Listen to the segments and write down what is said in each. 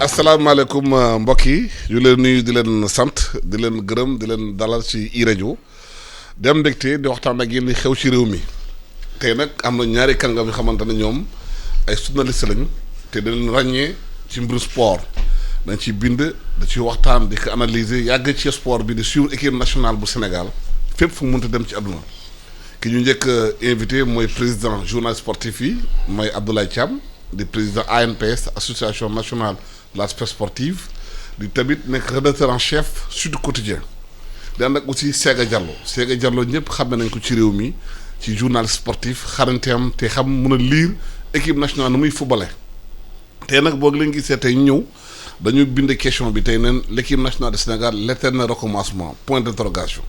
asalaamaaleykum mbokk yi ñu leen nuyu di leen sant di leen gërëm di leen dalal ci iRadio di am mbégte di waxtaan ak yéen li xew ci réew mi tey nag am na ñaari kàngam yoo xamante ne ñoom ay journaliste lañu te dañ leen ràññee ci mbiru sport dañ ciy bind da ciy waxtaan di ko analyser yàgg ci sport bi di suivre équipe nationale bu Sénégal fépp fu mu mënta dem ci àdduna ki ñu njëkk invité mooy président journal sportif yi mooy Abdoulaye Thiam di président ANPS association nationale de la presse sportive di tamit nekk rédacteur en chef Sud Quotidien di ànd ak aussi Séga Diallo ñëpp xam nañ ko ci réew mi ci journal sportif xarañteem te xam mun a lire équipe nationale nu muy footballé tey nag boog lañ gisee tey ñëw dañu bind question bi tey neen l' équipe nationale du Sénégal l' éternel recommencement point d' interrogation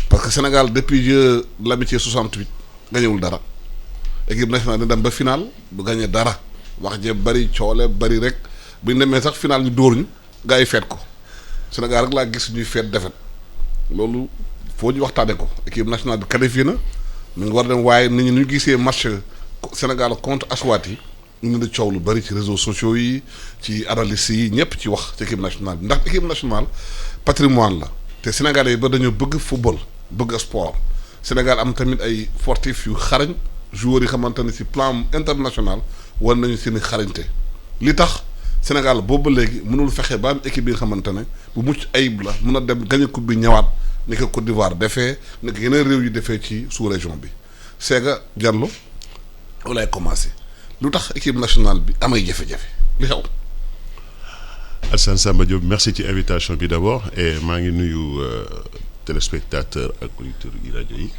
parce que Sénégal depuis jeux de l'amitié 68 gañewul dara équipe nationale dina dem ba final du gagné dara wax je bari coole bari rek bu ñu demee sax final ñu dóor ñu gars yi feet ko Sénégal rek laa gis ñuy feet defet loolu foo ñu waxtaane ko équipe nationale bi qualifié na mu ngi war dem waaye nit ñi ñu gisee match Sénégal contre Aswati yi ñu ne coow lu bari ci réseaux sociaux yi ci analystes yi ñëpp ci wax ci équipe nationale bi ndax équipe nationale patrimoine la te Sénégalais yi ba dañoo bëgg football bëgg sport Sénégal am tamit ay sportifs yu xarañ joueurs yi xamante ne ci plan international war nañu seen i xarañte li tax Sénégal boobu ba léegi mënul fexe ba am équipe bi nga xamante ne bu mucc ayib la mun a dem gagné coupe bi ñëwaat ni ko Côte d'Ivoire defee ni ko yeneen réew yi defee ci sous région bi Séga Diallo walaay commencé lu tax équipe nationale bi amay jafe-jafe li xew. Alassane Samba Diop merci ci invitation bi d'abord et maa ngi nuyu téléspectateurs ak auditeurs yi rajo yi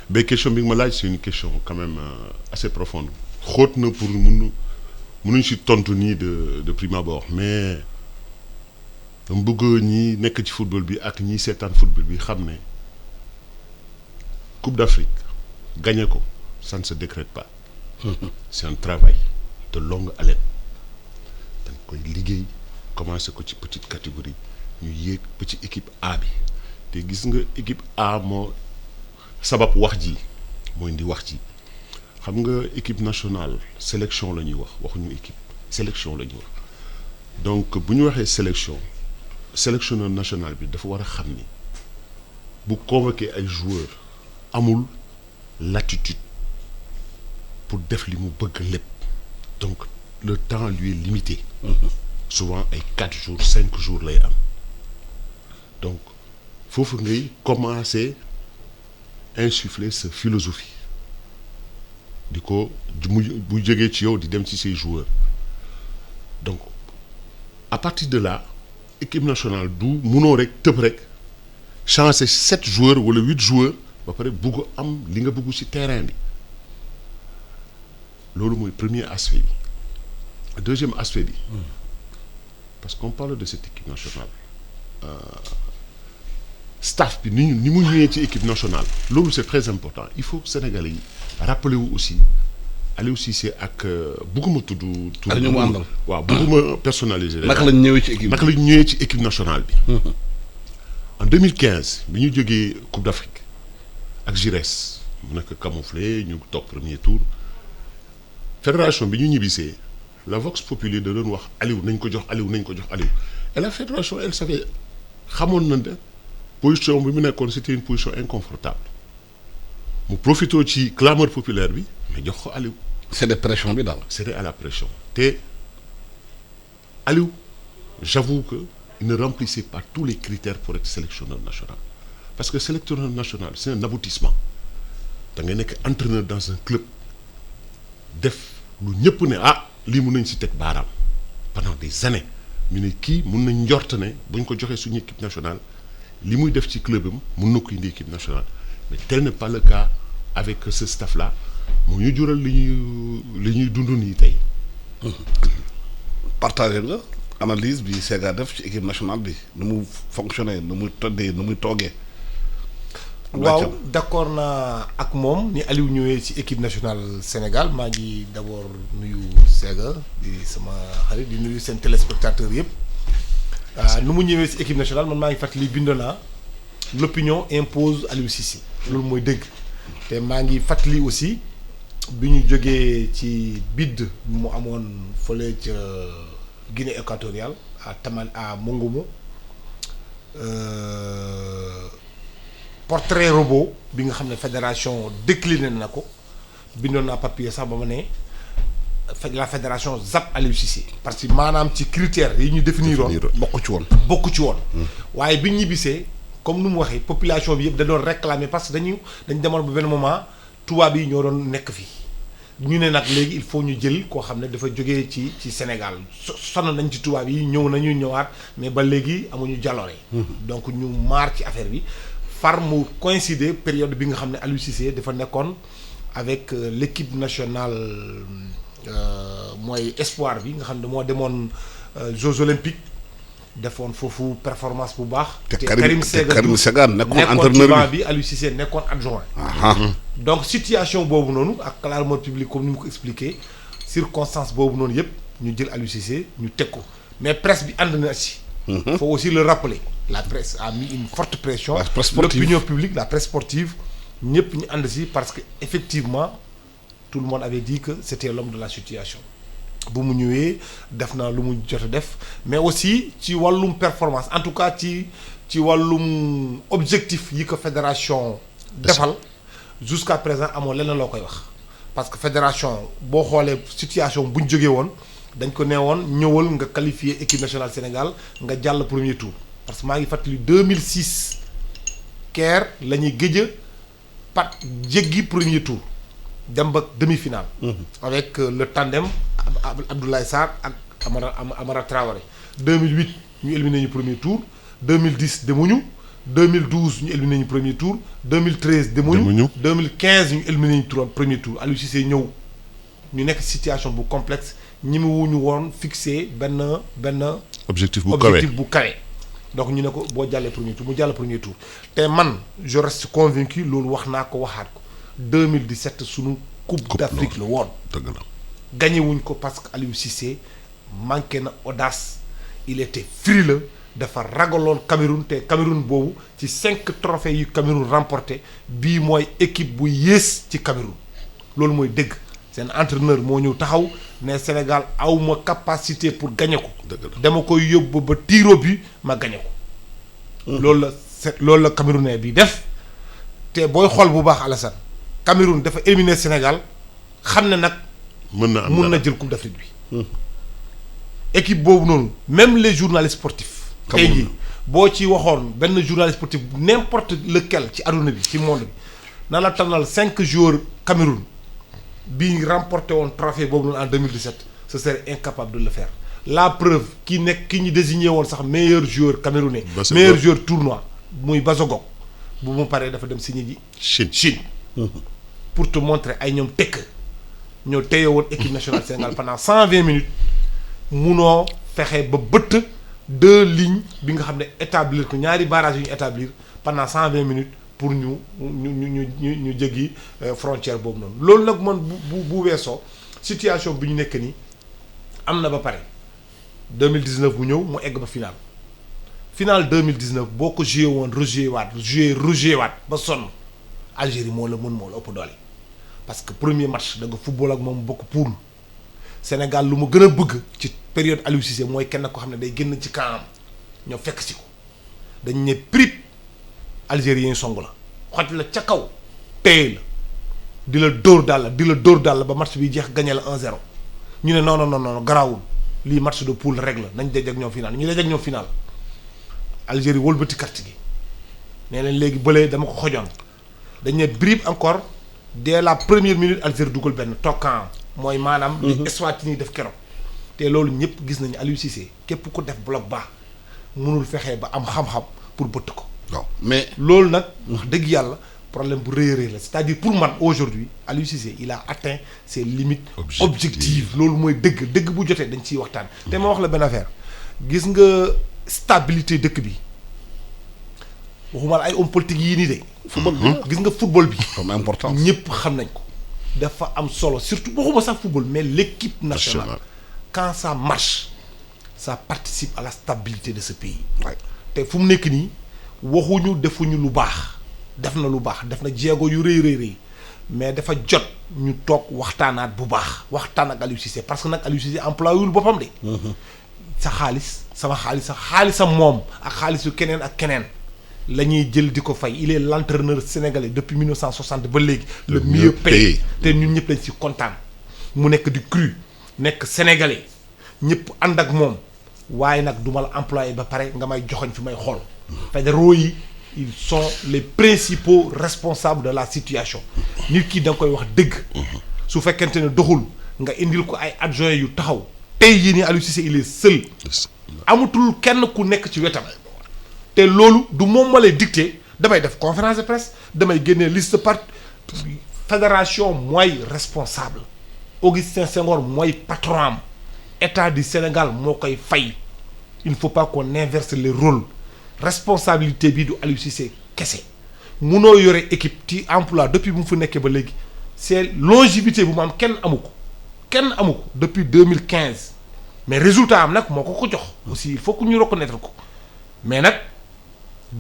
mais question bi nga ma laaj c'est une question quand même assez profonde xóot na pour mënuñ si tontu nii de prime abord mais dama bëgg ñi nekk ci football bi ak ñi seetaan football bi xam ne Coupe d'Afrique gagné ko ça ne se décrète pas c'est un travail de longue haleine dañ koy liggéey commencé ko ci petite catégorie ñu yéeg ba ci équipe A bi te gis nga équipe A moo sabab wax ji mooy indi wax ji xam nga équipe nationale sélection la ñuy wax waxuñu équipe sélection la ñuy wax donc bu ñu waxee sélectionneur national bi dafa war a xam ni bu convoqué ay joueurs amul latitude pour def li mu bëgg lépp donc le temps lui est limité. Souvent ay 4 jours 5 jours lay am donc foofu ngay commencer insuffler sa philosophie di ko bu jógee ci yow di dem ci say joueurs donc à partir de là équipe nationale du munoo rek tëb rek changer 7 joueurs wala 8 joueurs ba pare bugg am li nga bugg ci terrain bi loolu mooy premier aspect bi deuxième aspect bi parce qu'on parle de cette équipe nationale staff bi ni mu ñëwee ci équipe nationale loolu c'est très important il faut que Sénégalais yi rappeler wu aussi Aliou Cissé ak bëgguma tudd ak ñu mu àndal waaw bëgguma personnaliser naka lañ ñëwee ci équipe nationale bi en 2015 bi ñu jógee Coupe d'Afrique ak Giresse mu nekk camouflé ñu toog premier tour fédération bi ñu ñibbisee la Vox Populi da doon wax Aliou nañ ko jox Aliou et la fédération elle savait xamoon na ne position bi mu nekkoon c'était une position inconfortable mu profité ci clameur populaire bi mais jox ko Aliou. c'est de pression bi daal. c'était à la pression te Aliou j'avoue que il ne remplissait pas tous les critères pour être sélectionneur national parce que sélectionneur national c'est un aboutissement da ngay nekk entraîneur dans un club def lu ñëpp ne lii mun nañ ci teg baaraam pendant des années ñu ne kii mun nañ njort ne buñ ko joxee suñu équipe nationale li muy def ci club am mun na ko indi équipe nationale mais tel n'est pas le cas avec ce staff là moo ñu jural li ñuy dund nii tey. partagé nga analyse bi Séga def ci équipe nationale bi nu mu fonctionner nu muy tëddee nu muy toogee. waaw d'accord naa ak moom ni Aliou ñëwee ci équipe nationale Sénégal maa ngi d'abord nuyu Séga di sama xarit di nuyu seen téléspectateurs yëpp nu mu ñëwee ci équipe nationale man maa ngi fàttali bind naa l'opinion impose Aliou Cissé loolu mooy dëgg te maa ngi fàttali aussi bi ñu jógee ci bid mu amoon fële ca Guinée équatoriale à Mongomo portrait robot bi nga xam ne fédération décliné na ko bindoon naa papier sax ba ma ne la fédération zappe Aliou Cissé parce que maanaam ci critères yi ñu définiroon bokku ci woon waaye bi ñu ñibbisee comme nu mu waxee population bi yëpp da doon réclamer parce que dañ demoon ba benn moment tubaab yi ñoo doon nekk fii ñu ne nag léegi il faut ñu jël koo xam ne dafa jógee ci Sénégal sonn nañ ci tubaab yi nañu ñëwaat mais ba léegi amuñu jaloore donc ñu maar ci affaire bi far mu coïncider période bi nga xam ne Aliou Cissé dafa nekkoon avec l'équipe nationale mooy espoir bi nga xam ne moo demoon Jeux olympiques defoon foofu performance bu baax. te Karim Séga nekkoon entraîneur bi Aliou Cissé nekkoon adjoint. donc situation boobu noonu ak clameur publique comme ni mu ko expliqué circonstance boobu noonu yëpp ñu jël Aliou Cissé ñu teg ko mais presse bi ànd na ci. faut aussi le rappeler la presse a mis une forte pression. l'opinion publique la presse sportive ñëpp ñu ànd ci parce que effectivement tout le monde avait dit que c'était l'homme de la situation. bu mu ñëwee def na lu mu jot a def mais aussi ci wàllum performance en tout cas ci wàllum objectif yi ko fédération defal jusqu'à présent amoo leneen loo koy wax parce que fédération boo xoolee situation bu ñu jógee woon dañ ko nee woon ñëwal nga qualifier équipe nationale Sénégal nga jàll premier tour parce que maa ngi fàttali 2006 Caire la ñuy gëj a jéggi premier tour dem ba demi-finale. avec le tandem Abdoulaye Sarr ak Amara Traoré 2008 ñu éliminé ñu premier tour 2010 demuñu 2012 ñu éliminé ñu premier tour 2013 demuñu 2015 ñu éliminé ñu premier tour Aliou Cissé ñëw ñu nekk situation bu complexe ñi mu wuñu woon fixé benn objectif bu kawe donc ñu ne ko boo jàllee premier tour mu jàll premier tour te man je reste convaincu loolu wax naa ko waxaat ko 2017 sunu coupe d'Afrique la woon dëgg la gagné wuñ ko parce que Aliou Cissé manqué na audace il était frileux dafa ragaloon Cameroun te Cameroun boobu ci 5 trophées yu Cameroun remporté bii mooy équipe bu yées ci Cameroun loolu mooy dëgg seen entraîneur moo ñëw taxaw ne Sénégal awma capacité pour gagné ko dama koy yóbbu ba tiro bi ma gagné ko loolu la Camerounais bi def te booy xool bu baax Alassane Cameroun dafa éliminé Sénégal xam ne nag mën na jël coupe d'Afrique bi équipe boobu noonu même les journalistes sportifs tey jii boo ci waxoon benn journaliste sportif n'importe lequel ci aduna bi ci monde bi na la tànnal 5 joueurs Cameroun bi remporté woon trophée boobu noonu en 2017 ce serait incapable de le faire la preuve ki ñu désigné woon sax meilleur joueur camerounais meilleur joueur tournoi muy Basogok bu mu paree dafa dem signé ji Chine pour te montrer ay ñoom tekk ñoo téye woon équipe nationale Sénégal pendant 120 minutes munoo fexe ba bëtt 2 lignes bi nga xam ne établir ko ñaari barrages yu ñu établir pendant 120 minutes pour ñu jéggi frontière boobu noonu loolu nag man bu weesoo situation bi ñu nekk nii am na ba pare 2019 mu ñëw mu egg ba final 2019 boo ko joué woon rejoué waat ba sonn Algérie moo la ëpp doole parce que premier match da nga football ak moom bokk poule Sénégal lu mu gën a bëgg ci période Aliou Cissé mooy kenn ko xam ne day génn ci camp ñoo fekk si ko dañ ne prip algérien song la xoj la ca kaw téye la di la dóor daal ba match bi jeex gagné la 1-0 ñu ne non garaawul lii match de poule rek la nañ daj ak ñoom final ñu daj ak ñoom final Algérie wëlbati carte gi nee leen léegi bële dama ko xojoon dañ ne brib encore dès la première minute Algérie dugal benn tokkan mooy maanaam li Eswatini def keroog te loolu ñëpp gis nañu Aliou Cissé képp ku def bloc bas mënul fexee ba am xam-xam pour bëtt ko waaw mais loolu nag wax dëgg yàlla problème bu rëy a rëy la c'est-à-dire pour man aujourd'hui Aliou Cissé il a atteint ses limites objectives loolu mooy dëgg bu jotee dañ ciy waxtaan te ma wax la benn affaire gis nga stabilité dëkk bi waxuma la ay homme politique yii nii de football gis nga football bi comme important ñëpp xam nañ ko dafa am solo surtout waxuma sax football mais l'équipe nationale quand ça marche ça participe à la stabilité de ce pays te fu mu nekk nii waxuñu defuñu lu baax def na lu baax def na jéego yu rëy mais dafa jot ñu toog waxtaanaat bu baax waxtaan ak Aliou Cissé parce que nag Aliou Cissé employé wul boppam de sa xaalis sama xaalis sa xaalisam moom ak xaalisu keneen ak keneen la ñuy jël di ko fay il est l'entraîneur sénégalais depuis 1960 ba léegi le mieux payé te ñun ñëpp lañ si kontaan mu nekk du cru nekk sénégalais ñëpp ànd ak moom waaye nag du ma la employé ba pare nga may joxoñ fi may xool fédéraux yi ils sont les principaux responsables de la situation nit ki da nga koy wax dëgg su fekkente ne doxul nga indil ko ay adjoints yu taxaw tey jii nii Aliou Cissé il est seul amatul kenn ku nekk ci wetam te loolu du moom ma lay dicté damay def conférence de presse damay génnee liste part fédération mooy responsable Augustin Senghor mooy patron am état du Sénégal moo koy fay il ne faut pas qu'on inverse les rôles responsabilité bi du Aliou Cissé kese munoo yore équipe ci emploi depuis bu mu fa nekkee ba léegi c'est longévité bu mu am kenn amu ko depuis 2015 mais résultat am nag moo ko jox aussi il faut que ñu reconnaître ko mais nag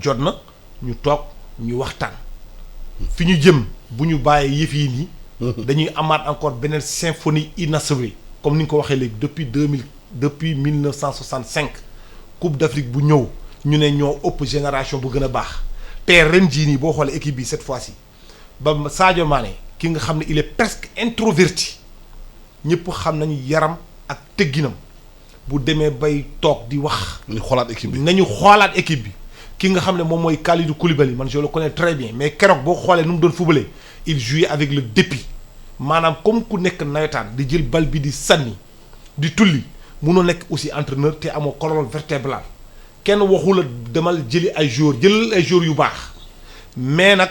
jot na ñu toog ñu waxtaan fi ñu jëm bu ñu bàyyee yëf yi nii dañuy amaat encore beneen symphonie inachevée comme ni nga ko waxee léegi depuis 1965 Coupe d'Afrique bu ñëw ñu ne ñoo ëpp génération bu gën a baax te ren jii nii boo xoolee équipe bi cette fois-ci ba Sadio Mané ki nga xam ne il est presque introverti ñëpp xam nañu yaram ak tëgginam bu demee bay toog di wax. nañu xoolaat équipe bi ki nga xam ne moom mooy Kalidou Koulibaly man je le connais très bien mais keroog boo xoolee nu mu doon footballé il jouait avec le dépit maanaam comme ku nekk nawetaan di jël bal bi di sànni di tulli munoo nekk aussi entraîneur te amoo colonne vertébrale kenn waxula demal jëli ay joueurs jëlal ay joueurs yu baax mais nag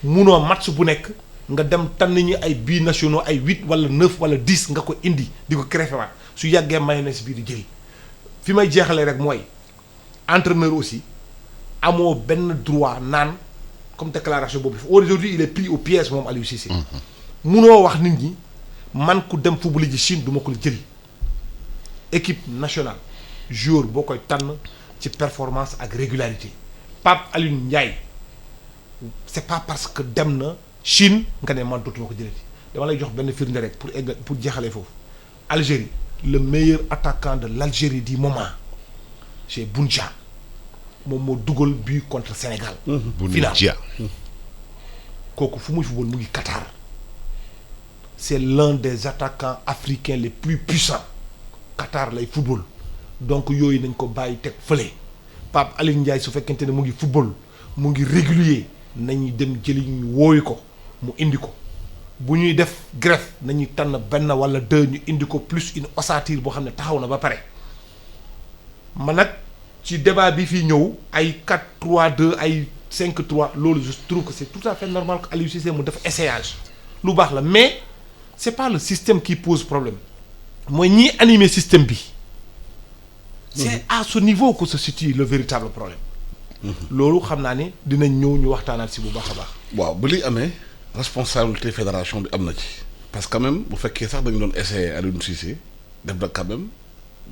munoo match bu nekk nga dem tànn ñi ay binationaux ay 8 wala 9 wala 10 nga ko indi di ko créé waat su yàggee mayonnaise bii di jëli fi may jeexalee rek mooy entraîneur aussi amoo benn droit naan comme déclaration boobu aujourd'hui il est pris au piège moom Aliou Cissé. munoo wax nit ñi man ku dem football ji Chine du ma ko jëli équipe nationale joueur boo koy tànn ci performance ak régularité Pape Alioune Ndiaye c'est pas parce que dem na Chine nga ne man dootuma ko jëlati dama lay jox benn firnde rek pour jeexalee foofu Algérie le meilleur attaquant de l'Algérie du moment c'est Boundia moom moo dugal but contre Sénégal. Boundia kooku fu muy football mu ngi Qatar c'est l'un des attaquants africains les plus puissants Qatar lay football donc yooyu nañ ko bàyyi teg fële Pape Alioune Ndiaye su fekkente ne mu ngi football mu ngi régulier nañuy dem jëli ñu wooyu ko mu indi ko bu ñuy def greffe nañuy tànn benn wala deux ñu indi ko plus une ossature boo xam ne taxaw na ba pare man nag ci débat bi fii ñëw ay 4-3-2 ay 5-3 loolu je trouve que c'est tout à fait normal que Aliou Cissé mu def essayage lu baax la mais c'est pas le système qui pose problème mooy ñiy animer système bi c'est à ce niveau que se situe le véritable problème loolu xam naa ne dinañ ñëw ñu waxtaanaat si bu baax a baax. waaw bu li amee responsabilité fédération bi am na ci parce que quand même bu fekkee sax dañu doon essayer Aliou Cissé def na quand même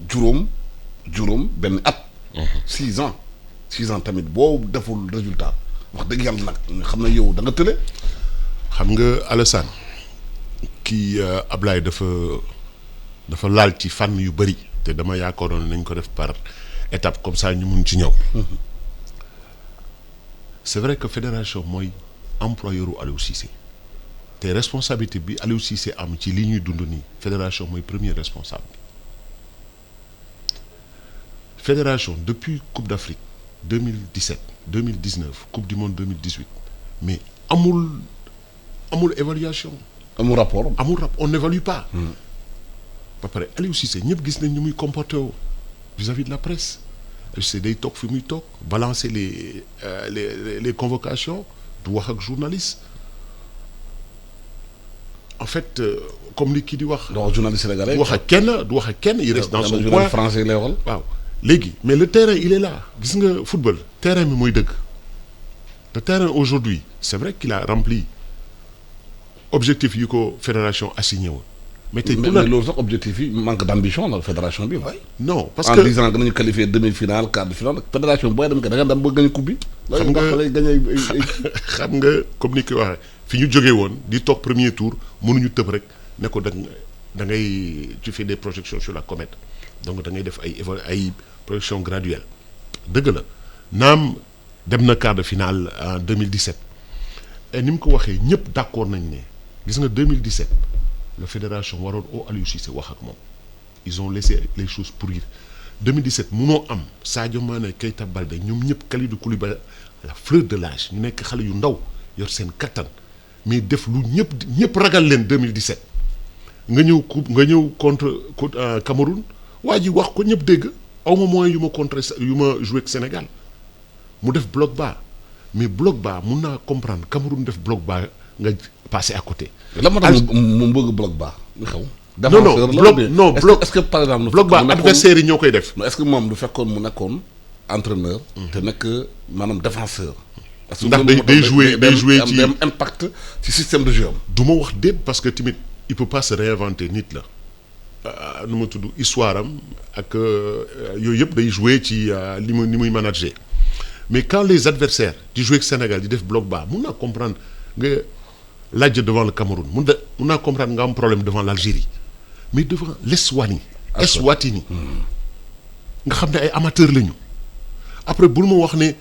juróom benn at. 6 ans tamit boo deful résultat wax dëgg yàlla nag xam na yow da nga tële. xam nga Alassane kii Ablaye dafa laal ci fànn yu bëri te dama yaakaaroon nañ ko def par étape comme ça ñu mun ci ñëw. C'est vrai que fédération mooy employeur u Aliou Cissé te responsabilité bi Aliou Cissé am ci li ñuy dund nii fédération mooy premier responsable. Fédération depuis Coupe d'Afrique 2017 2019 Coupe du Monde 2018 mais amul évaluation. amul rapport on n'évalue pas. ba pare Aliou Cissé ñëpp gis nañ ñu muy comporté woo vis-à-vis de la presse. c'est day toog fi muy toog balancer les convocations du wax ak journaliste en fait comme li kii di wax. donc journaliste sénégalais du wax ak kenn il reste dans son coin français lay waxal. waaw léegi mais le terrain il est là gis nga football terrain bi mooy dëgg le terrain aujourd'hui c'est vrai qu'il a rempli objectif yi ko fédération assigné woon. mais tey mais loolu sax objectif yi manque d'ambition la fédération bi. non parce que en disant que nañu qualifier demi-finale quart de finale fédération booy dem que da nga dem ba gañ coupe bi. xam nga comme ni ko waxee fi ñu jógee woon di toog premier tour mënuñu tëb rek ne ko da ngay tu fais des projections sur la comète donc da ngay def ay progression graduelle dëgg la naam dem na quart de finale en 2017 et ni mu ko waxee ñëpp d'accord nañ ne gis nga 2017 la fédération waroon Aliou Cissé wax ak moom ils ont laissé les choses pourrir 2017 munoo am Sadio Mané Keita Baldé ñoom ñëpp Kalidou Koulibaly la fleur de l'âge ñu nekk xale yu ndaw yor seen kattan mais def lu ñëpp ragal leen 2017 nga ñëw contre Cameroun waa ji wax ko ñëpp dégg awma moyen yu ma joué ak Sénégal mu def bloc bas mais bloc bas mun naa comprendre Cameroun def bloc bas nga passé à côté. lan moo tax mu bëgg bloc bas lu xew. bloc est-ce que par exemple. bloc bas adversaire yi ñoo koy def. est-ce que moom du fekkoon mu nekkoon entraîneur. te nekk maanaam défenseur. ndax day jouer ci am impact ci système de jeu am. du ma wax déet parce que tamit il peut pas se réinventer nit la nu ma tudd histoire am ak yooyu yëpp day jouer ci ni muy manager mais quand les adversaires di jouer ak Sénégal di def bloc bas mun naa comprendre nga laaj devant le Cameroun mun naa comprendre nga am problème devant l'Algérie mais devant l'Eswatini nga xam ne ay amateurs lañu après bul ma wax ne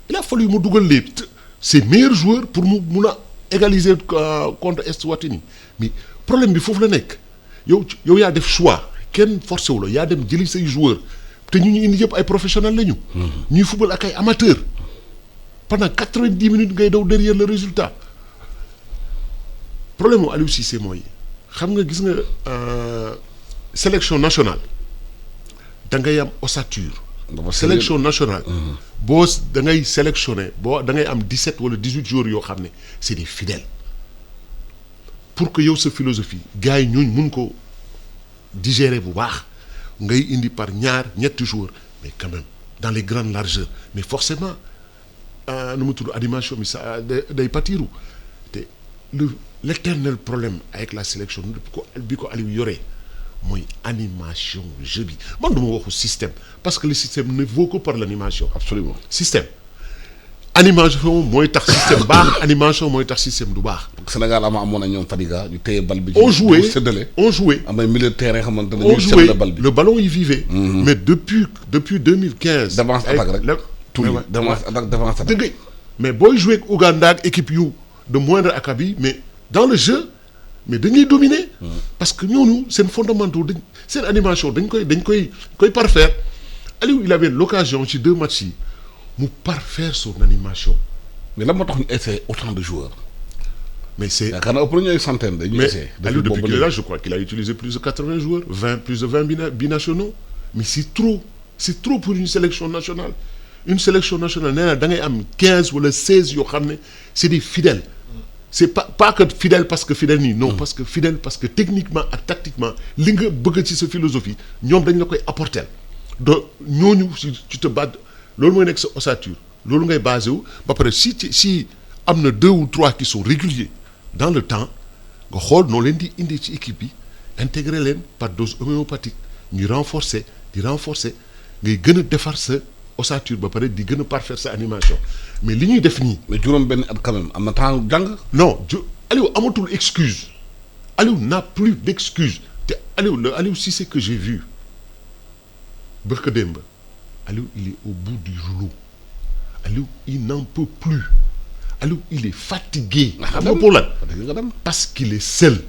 il a fallu mu dugal ses meilleurs joueurs pour mu mun a égaliser contre Eswatini mais problème bi foofu la nekk yow yaa def choix kenn forcé wu la yaa dem jëli say joueurs te ñu indi yëpp ay professionnels lañu. ñuy football ak ay amateurs pendant 90 minutes ngay daw derrière le résultat problème mu Aliou Cissé mooy xam nga gis nga sélection nationale da ngay am ossature. sélection nationale. boo da ngay sélectionné da ngay am 17 wala 18 joueurs yoo xam ne c'est des fidèles pour que yow sa philosophie gars yi ñooñu mun ko digérer bu baax ngay indi par ñetti joueurs mais quand même dans les grandes largeurs mais forcément nu mu tudd animation bi sa day pâtiru te l'éternel problème avec la sélection bi ko Aliou yoree mooy animation jeu bi man du ma waxu système parce que le système ne vaut que par l'animation. Absolument. Système animation mooy tax système baax animation mooy tax système du baax. Sénégal amoon na ñoom Fadiga ñu téye bal bi. on jouait am na milieu de terrain xamante ne on jouait le ballon y vivait. mais depuis 2015. d'avance attaque rek d'avance attaque dëgg mais booy jouer ak Ouganda ak équipe yu de moindre acabit mais dans le jeu mais dañuy dominer. parce que ñooñu seen fondamentaux seen animation dañ koy parfaire Aliou il avait l'occasion ci 2 matchs yi mu parfaire son animation. mais lan moo tax ñu essayer autant de joueurs. mais c'est yaakaar naa ëpp nañu ay centaines dañuy essayer. Aliou depuis qu'il est là je crois qu'il a utilisé plus de 80 joueurs plus de 20 binationaux mais c'est trop pour une sélection nationale nee na da ngay am 15 wala 16 yoo xam ne c'est des fidèles. c'est pas que fidèle parce que fidèle nii non parce que fidèle parce que techniquement ak tactiquement li nga bëgg ci sa philosophie ñoom dañ la koy apporter donc ñooñu ci te base loolu mooy nekk sa ossature loolu ngay basé wu ba pare si am na 2 ou 3 qui sont réguliers dans le temps nga xool noo leen di indi ci équipe bi intégrer leen par dose homéopathique ñuy renforcer ngay gën a defar sa ossature ba pare di gën a parfaire sa animation mais li ñuy def nii. mais juróom benn at quand même am na temps jàng. non Aliou amatul excuse Aliou n'a plus d'excuse te Aliou Cissé que j'ai vu bërka démb Aliou il est au bout du rouleau Aliou il n'en peut plus Aliou il est fatigué. xam nga pour lan parce qu'il est seul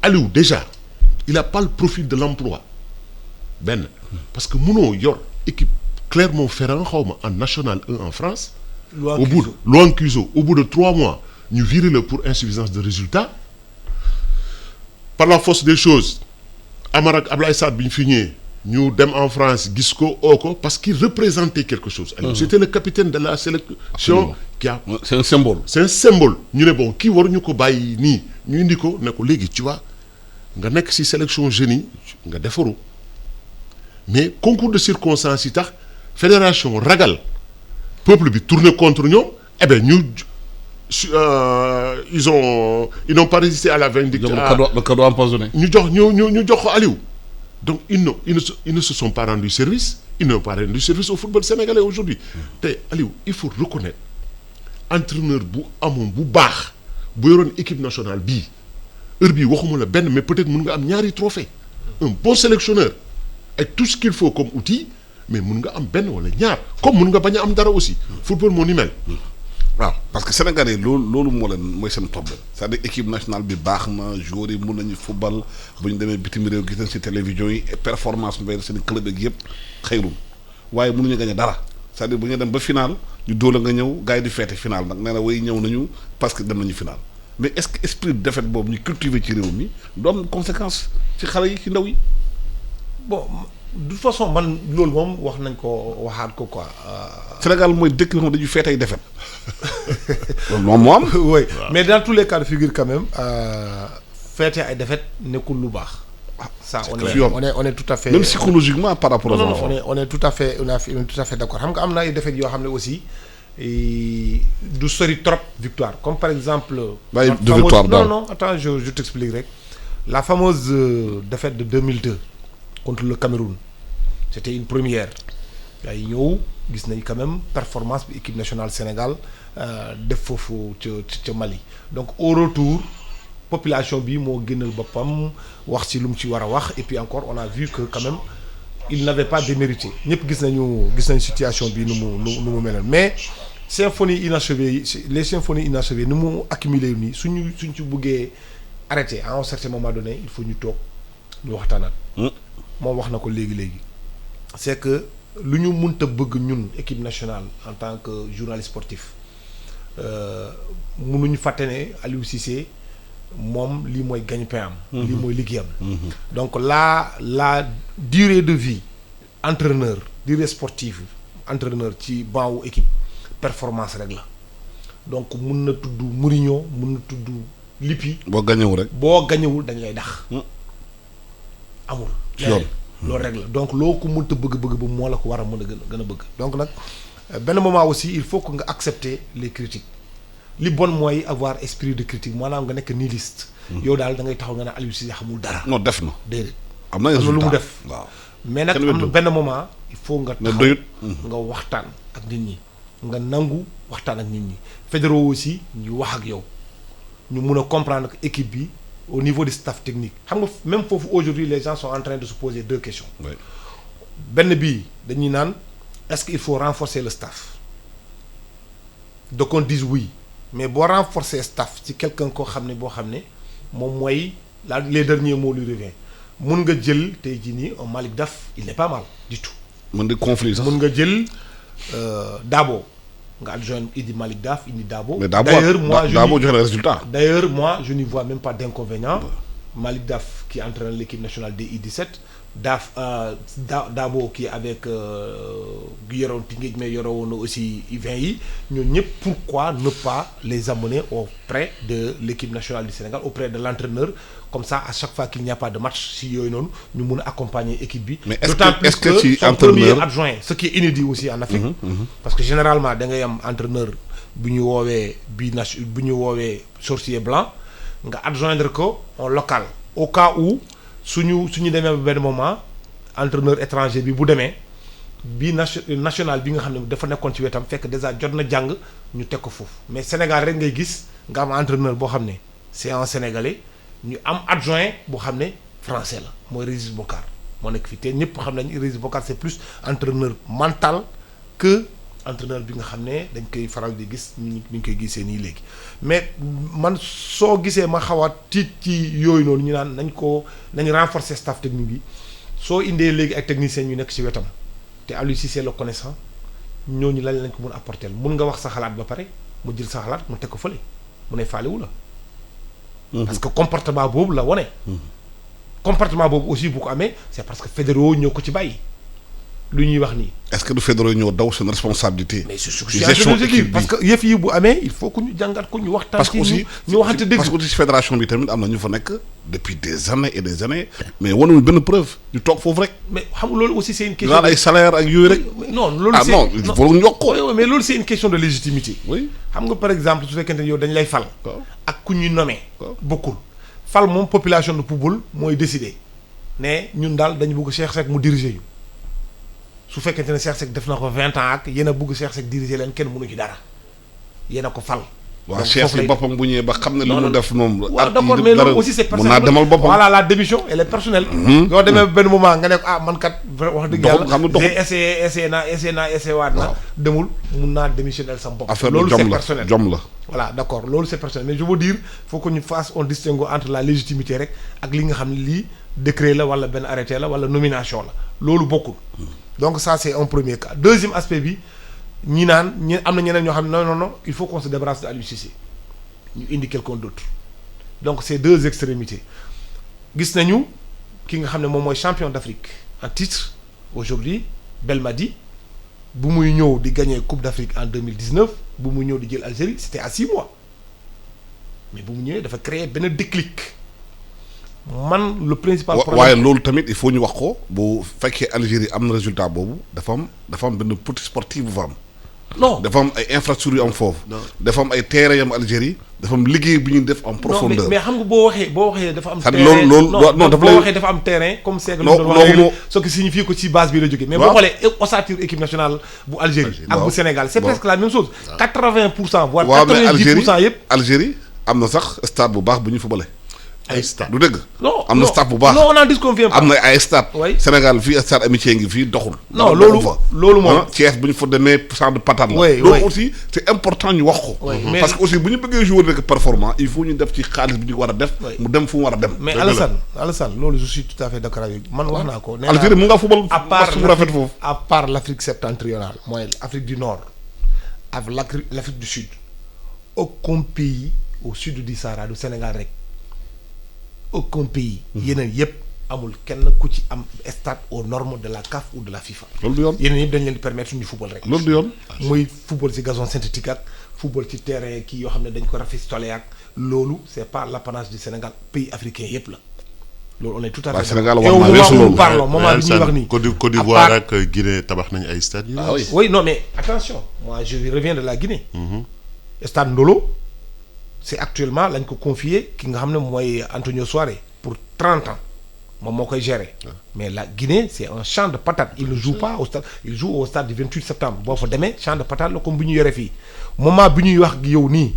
Aliou déjà il a pas le profil de l'emploi benn parce que mënoo yor équipe Clermont-Ferrand xawma en National 1 en France. Louan-Cuiseaux au bout de 3 mois ñu viré la pour insuffisance de résultats par la force des choses Amara ak Ablaye Sarr bi ñu fi ñëwee ñu dem en France gis ko oo ko parce qu'il représentait quelque chose. C'était le capitaine de la sélection. qui a c'est un symbole. ñu ne bon kii waruñu ko bàyyi nii ñu indi ko ne ko léegi tu vois nga nekk ci sélection jeunes yi nga defaru mais concours de circonstances yi tax fédération ragal peuple bi tourné contre ñoom eh bien ils n'ont pas résisté à la vindicte. le cadeau empoisonné. ñu jox ko Aliou donc ils ne se sont pas rendu service ils n'ont pas rendu service au football sénégalais aujourd'hui te Aliou il faut reconnaître entraîneur bu amoon bu baax bu yoroon équipe nationale bii heure bii waxuma la benn mais peut-être mun nga am ñaari trophée un bon sélectionneur avec tout ce qu'il faut comme outil mais mun nga am benn wala ñaar comme mun nga bañ a am dara aussi football moo ni mel. waaw parce que Sénégalais yi loolu moo leen mooy seen problème c'est-à-dire équipe nationale bi baax na joueurs yi mun nañu football bu ñu demee bitim réew gis nañ ci télévision yi performance mbay seen club ak yëpp xëyrul waaye mënuñu gagné dara c'est-à-dire bu ñu dem ba final ñu dóola nga ñëw gars yi di feete final nag nee na way ñëw nañu parce que dem nañu final mais est-ce que esprit de défaite boobu ñu cultiver ci réew mi du am conséquence ci xale yi ci ndaw yi. bon de toute façon man loolu moom wax nañ ko waxaat ko quoi. Sénégal mooy dëkk bi moom dañuy feete ay défaite loolu moom moo am. oui mais dans tous les cas de figure quand même feete ay défaite nekkul lu baax. ça on est tout à fait. même psychologiquement par rapport aux enfants. on est tout à fait tout à fait d'accord xam nga am na ay défaites yoo xam ne aussi du sori trop victoire comme par exemple. waaye de victoire daal non attends je t'explique rek la fameuse défaite de 2002 contre le Cameroun c'était une première ay ñëw gis nañ quand même performance bi équipe nationale Sénégal def foofu ca Mali donc au retour population bi moo génnal boppam wax ci lu mu ci war a wax et puis encore on a vu que quand même il n'avait pas démérité ñëpp gis nañ situation bi nu mu meloon mais symphonie inachevée les symphonies inachevées nu mu accumulé nii suñ ci buggee arrêté à un certain moment donné il faut ñu toog ñu waxtaanaat. moom wax na ko léegi c'est que lu ñu mënta bëgg ñun équipe nationale en tant que journaliste sportif mënuñu fàtte ne Aliou Cissé moom lii mooy gagne-pain am. lii mooy liggéeyam. donc la durée de vie durée sportive entraîneur ci banc wu équipe performance rek la donc mun na tudd Mourinho mun na tudd Lippi. boo gañewul dañ lay dax. amul. loolu rek la donc loo ko mënta bëgg ba moo la ko war a mën a gën a bëgg donc nag benn moment aussi il faut que nga accepter les critiques li bon mooy avoir esprit de critique maanaam nga nekk nihiliste. yow daal da ngay taxaw nga ne Aliou Cissé xamul dara. non def na. déedéet am na lu mu def. waaw mais nag am na benn moment il faut nga taxaw nga waxtaan ak nit ñi nga nangu waxtaan ak nit ñi fédéraux aussi ñu wax ak yow ñu mun a comprendre que équipe bi. au niveau du staff technique xam nga même foofu aujourd'hui les gens sont en train de se poser deux questions. benn bii dañuy naan est-ce qu'il faut renforcer le staff donc on dit oui mais boo renforcer staff ci quelqu'un koo xam ne boo xam ne moom mooy les derniers mots lui revient mun nga jël tey jii nii un Malick Daf il n'est pas mal du tout. mën di conflit sax mun nga jël Dabo nga adjoindre Idi Malick Daf indi Dabo. mais Dabo joxe na résultat. D'ailleurs moi je n'y vois même pas d'inconvénient. Malick Daf qui entraîne l'équipe nationale des U17 Dabo qui est avec yoroon Tingéej mais yoroon aussi U20 yi ñooñu ñëpp pourquoi ne pas les amener auprès de l'équipe nationale du Sénégal auprès de l'entraîneur comme ça à chaque fois qu'il n'y a pas de match si yooyu noonu ñu mun a accompagner équipe bi. mais d'autant plus que ci son premier adjoint ce qui est inédit aussi en Afrique. parce que généralement da ngay am entraîneur bu ñu woowee sorcier blanc nga adjoindre ko en local au cas où. suñu demee ba benn moment entraîneur étranger bi bu demee bi national bi nga xam ne dafa nekkoon ci wetam fekk déjà jot na jàng ñu teg ko foofu mais Sénégal rek ngay gis nga am entraîneur boo xam ne c'est un Sénégalais ñu am adjoint boo xam ne français la mooy Régis Bokar moo nekk fii te ñëpp xam nañ Régis Bokar c'est plus entraîneur mental que entraîneur bi nga xam ne dañ koy faral di gis ñu ngi koy gisee nii léegi mais man soo gisee ma xaw a tiit ci yooyu noonu ñu naan nañ renforcer staff technique bi soo indee léegi ay techniciens ñu nekk ci wetam te Aliou Cissé le connaissant ñooñu lañ ko mën apporter mun nga wax sa xalaat ba pare mu jël sa xalaat mu teg ko fële mu ne faalewu la. parce que comportement boobu la wone. comportement boobu aussi bu ko amee c'est parce que fédéraux ñoo ko ci bàyyi. lu ñuy wax nii. est-ce que du fédéraux ñoo daw seen responsabilité. mais gestion équipe parce que yëf yi bu amee il faut que ñu jàngat ko ñu waxtaan. parce que aussi ñu waxante dëgg. parce que aussi fédération bi tamit am na ñu fa nekk depuis des années et des années mais wanuñu benn preuve ñu toog foofu rek. mais xam nga loolu aussi c'est une question. ay salaire ak yooyu rek. non loolu c'est non il faut ñu yokk ko. mais loolu c'est une question de légitimité. oui xam nga par exemple su fekkente ne yow dañ lay fal. ak ku ñuy nommé. bokkul fal moom population de Poubol mooy décider ne ñun daal dañu bëgg Cheikh Seck mu diriger ñu. su fekkente ne Cheikh Seck def na ko 20 ans ak yéen a bëgg Cheikh Seck diriger leen kenn mënu ci dara yéen a ko fal waaw chef yi boppam bu ñëwee ba xam ne li mu def moom. waaw d'accord mais loolu aussi c'est personnel. mun naa demal boppam. voilà la démission elle est personnelle. yoo demee benn moment nga ne ko man kat wax dëgg yàlla. xam nga j'ai essayé waat na. demul mun naa démissionner sama bopp. affaire loolu jom c'est la personnel. jom la. voilà d'accord loolu c'est personnel mais je veux dire faut que ñu fasse un distinguo entre la légitimité rek ak li nga xam ne lii décret la wala benn arrêté la wala nomination la loolu bokkul. donc ça c'est un premier cas deuxième aspect bi ñi naan ñi am na ñeneen ñoo xam ne non il faut qu'on se débarrasse de Aliou Cissé ñu indi quelqu'un d'autre donc c'est deux extrémités gis nañu ki nga xam ne moom mooy champion d'Afrique en titre aujourd'hui Belmadi bu muy ñëw di gagner Coupe d'Afrique en 2019 bu muy ñëw di jël Algérie c'était à 6 mois mais bu mu ñëwee dafa créer benn déclic man le principal problème waaye loolu tamit il faut ñu wax ko bu fekkee Algérie am na résultat boobu dafa am benn petit sportif bu fa am. non dafa am ay infrastructures yu am foofu. dafa am ay terrain yam Algérie dafa am liggéey bi ñuy def en profondeur. non mais xam nga boo waxee dafa am. terrain non dafa boo waxee dafa am terrain comme c'est que lu doon wax léegi ce qui signifie que ci base bi la jógee. mais boo xoolee ossature équipe nationale bu Algérie. ak bu Sénégal c'est presque la même chose. 80% voire 90% yëpp. Algérie am na sax stade bu baax bu ñu footballé. ay stade du dëgg. non am na stade bu baax non on en disconvient pas. am na ay stade. oui Sénégal fii stade amitié ngi fii doxul. non loolu moom Thiès bu ñu fa demee centre de patate la. oui loolu aussi c'est important ñu wax ko. mais parce que aussi bu ñu bëggee jouer rek performant il faut ñu def ci xaalis bi ñu war a def. mu dem fu mu war a dem. mais Alassane loolu je suis tout à fait d'accord avec man wax naa ko. nee naa Algérie mu nga football à part bu rafet foofu. à part l'Afrique septentrionale mooy l'Afrique du Nord ak l'Afrique du Sud aucun pays au sud du Sahara du Sénégal rek. aucun pays yeneen yëpp amul kenn ku ci am stade aux normes de la CAF ou de la FIFA. loolu du yoon yeneen yëpp dañ leen di permettre ñu football rek. loolu du yoon. muy football ci gazon synthétique ak football ci terrain kii yoo xam ne dañ ko rafistolé ak loolu c'est pas l'apanage du Sénégal pays africain yëpp la loolu on est tout à fait. Sénégal war naa weesu loolu parlons moment bi ñuy wax nii. Côte d'Ivoire ak Guinée tabax nañu ay stades yu. ah oui oui non mais attention moi je reviens de la Guinée. stade Ndolo. c'est actuellement lañ ko confier ki nga xam ne mooy Antonio Soares pour 30 ans moom moo koy gérer mais la Guinée c'est un champ de patates il ne joue pas au stade il joue au stade du 28 septembre boo fa demee champ de patates la comme bu ñu yore fii moment bi ñuy wax yow nii.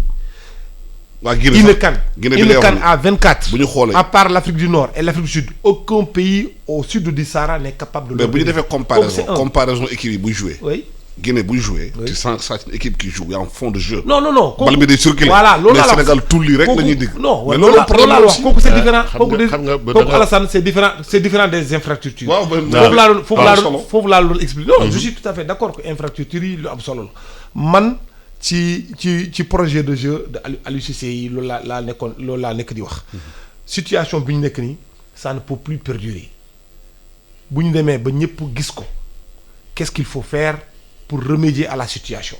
waa Guinée une CAN à 24. bu ñu xoolee à part l'Afrique du Nord et l'Afrique du Sud aucun pays au sud du Sahara n'est capable de. mais bu ñu defee comparaison équipe yi buy jouer. oui. Guinée buy jouer. tu sens que c'est une équipe qui joue en fond de jeu. non. bal bi day circuler. voilà loolu la Sénégal tulli rek la ñuy dégg. non mais loolu la wax kooku c'est différent. xam nga kooku Alassane c'est différent des infrastructures. waaw foofu laa doon expliquer. non je suis tout à fait d'accord que infrastructure yi lu am solo la man ci projet de jeu de Aliou Cissé yi loolu laa nekk di wax. situation bi ñu nekk nii ça ne peut plus perdurer bu ñu demee ba ñëpp gis ko qu'est-ce qu'il faut faire pour remédier à la situation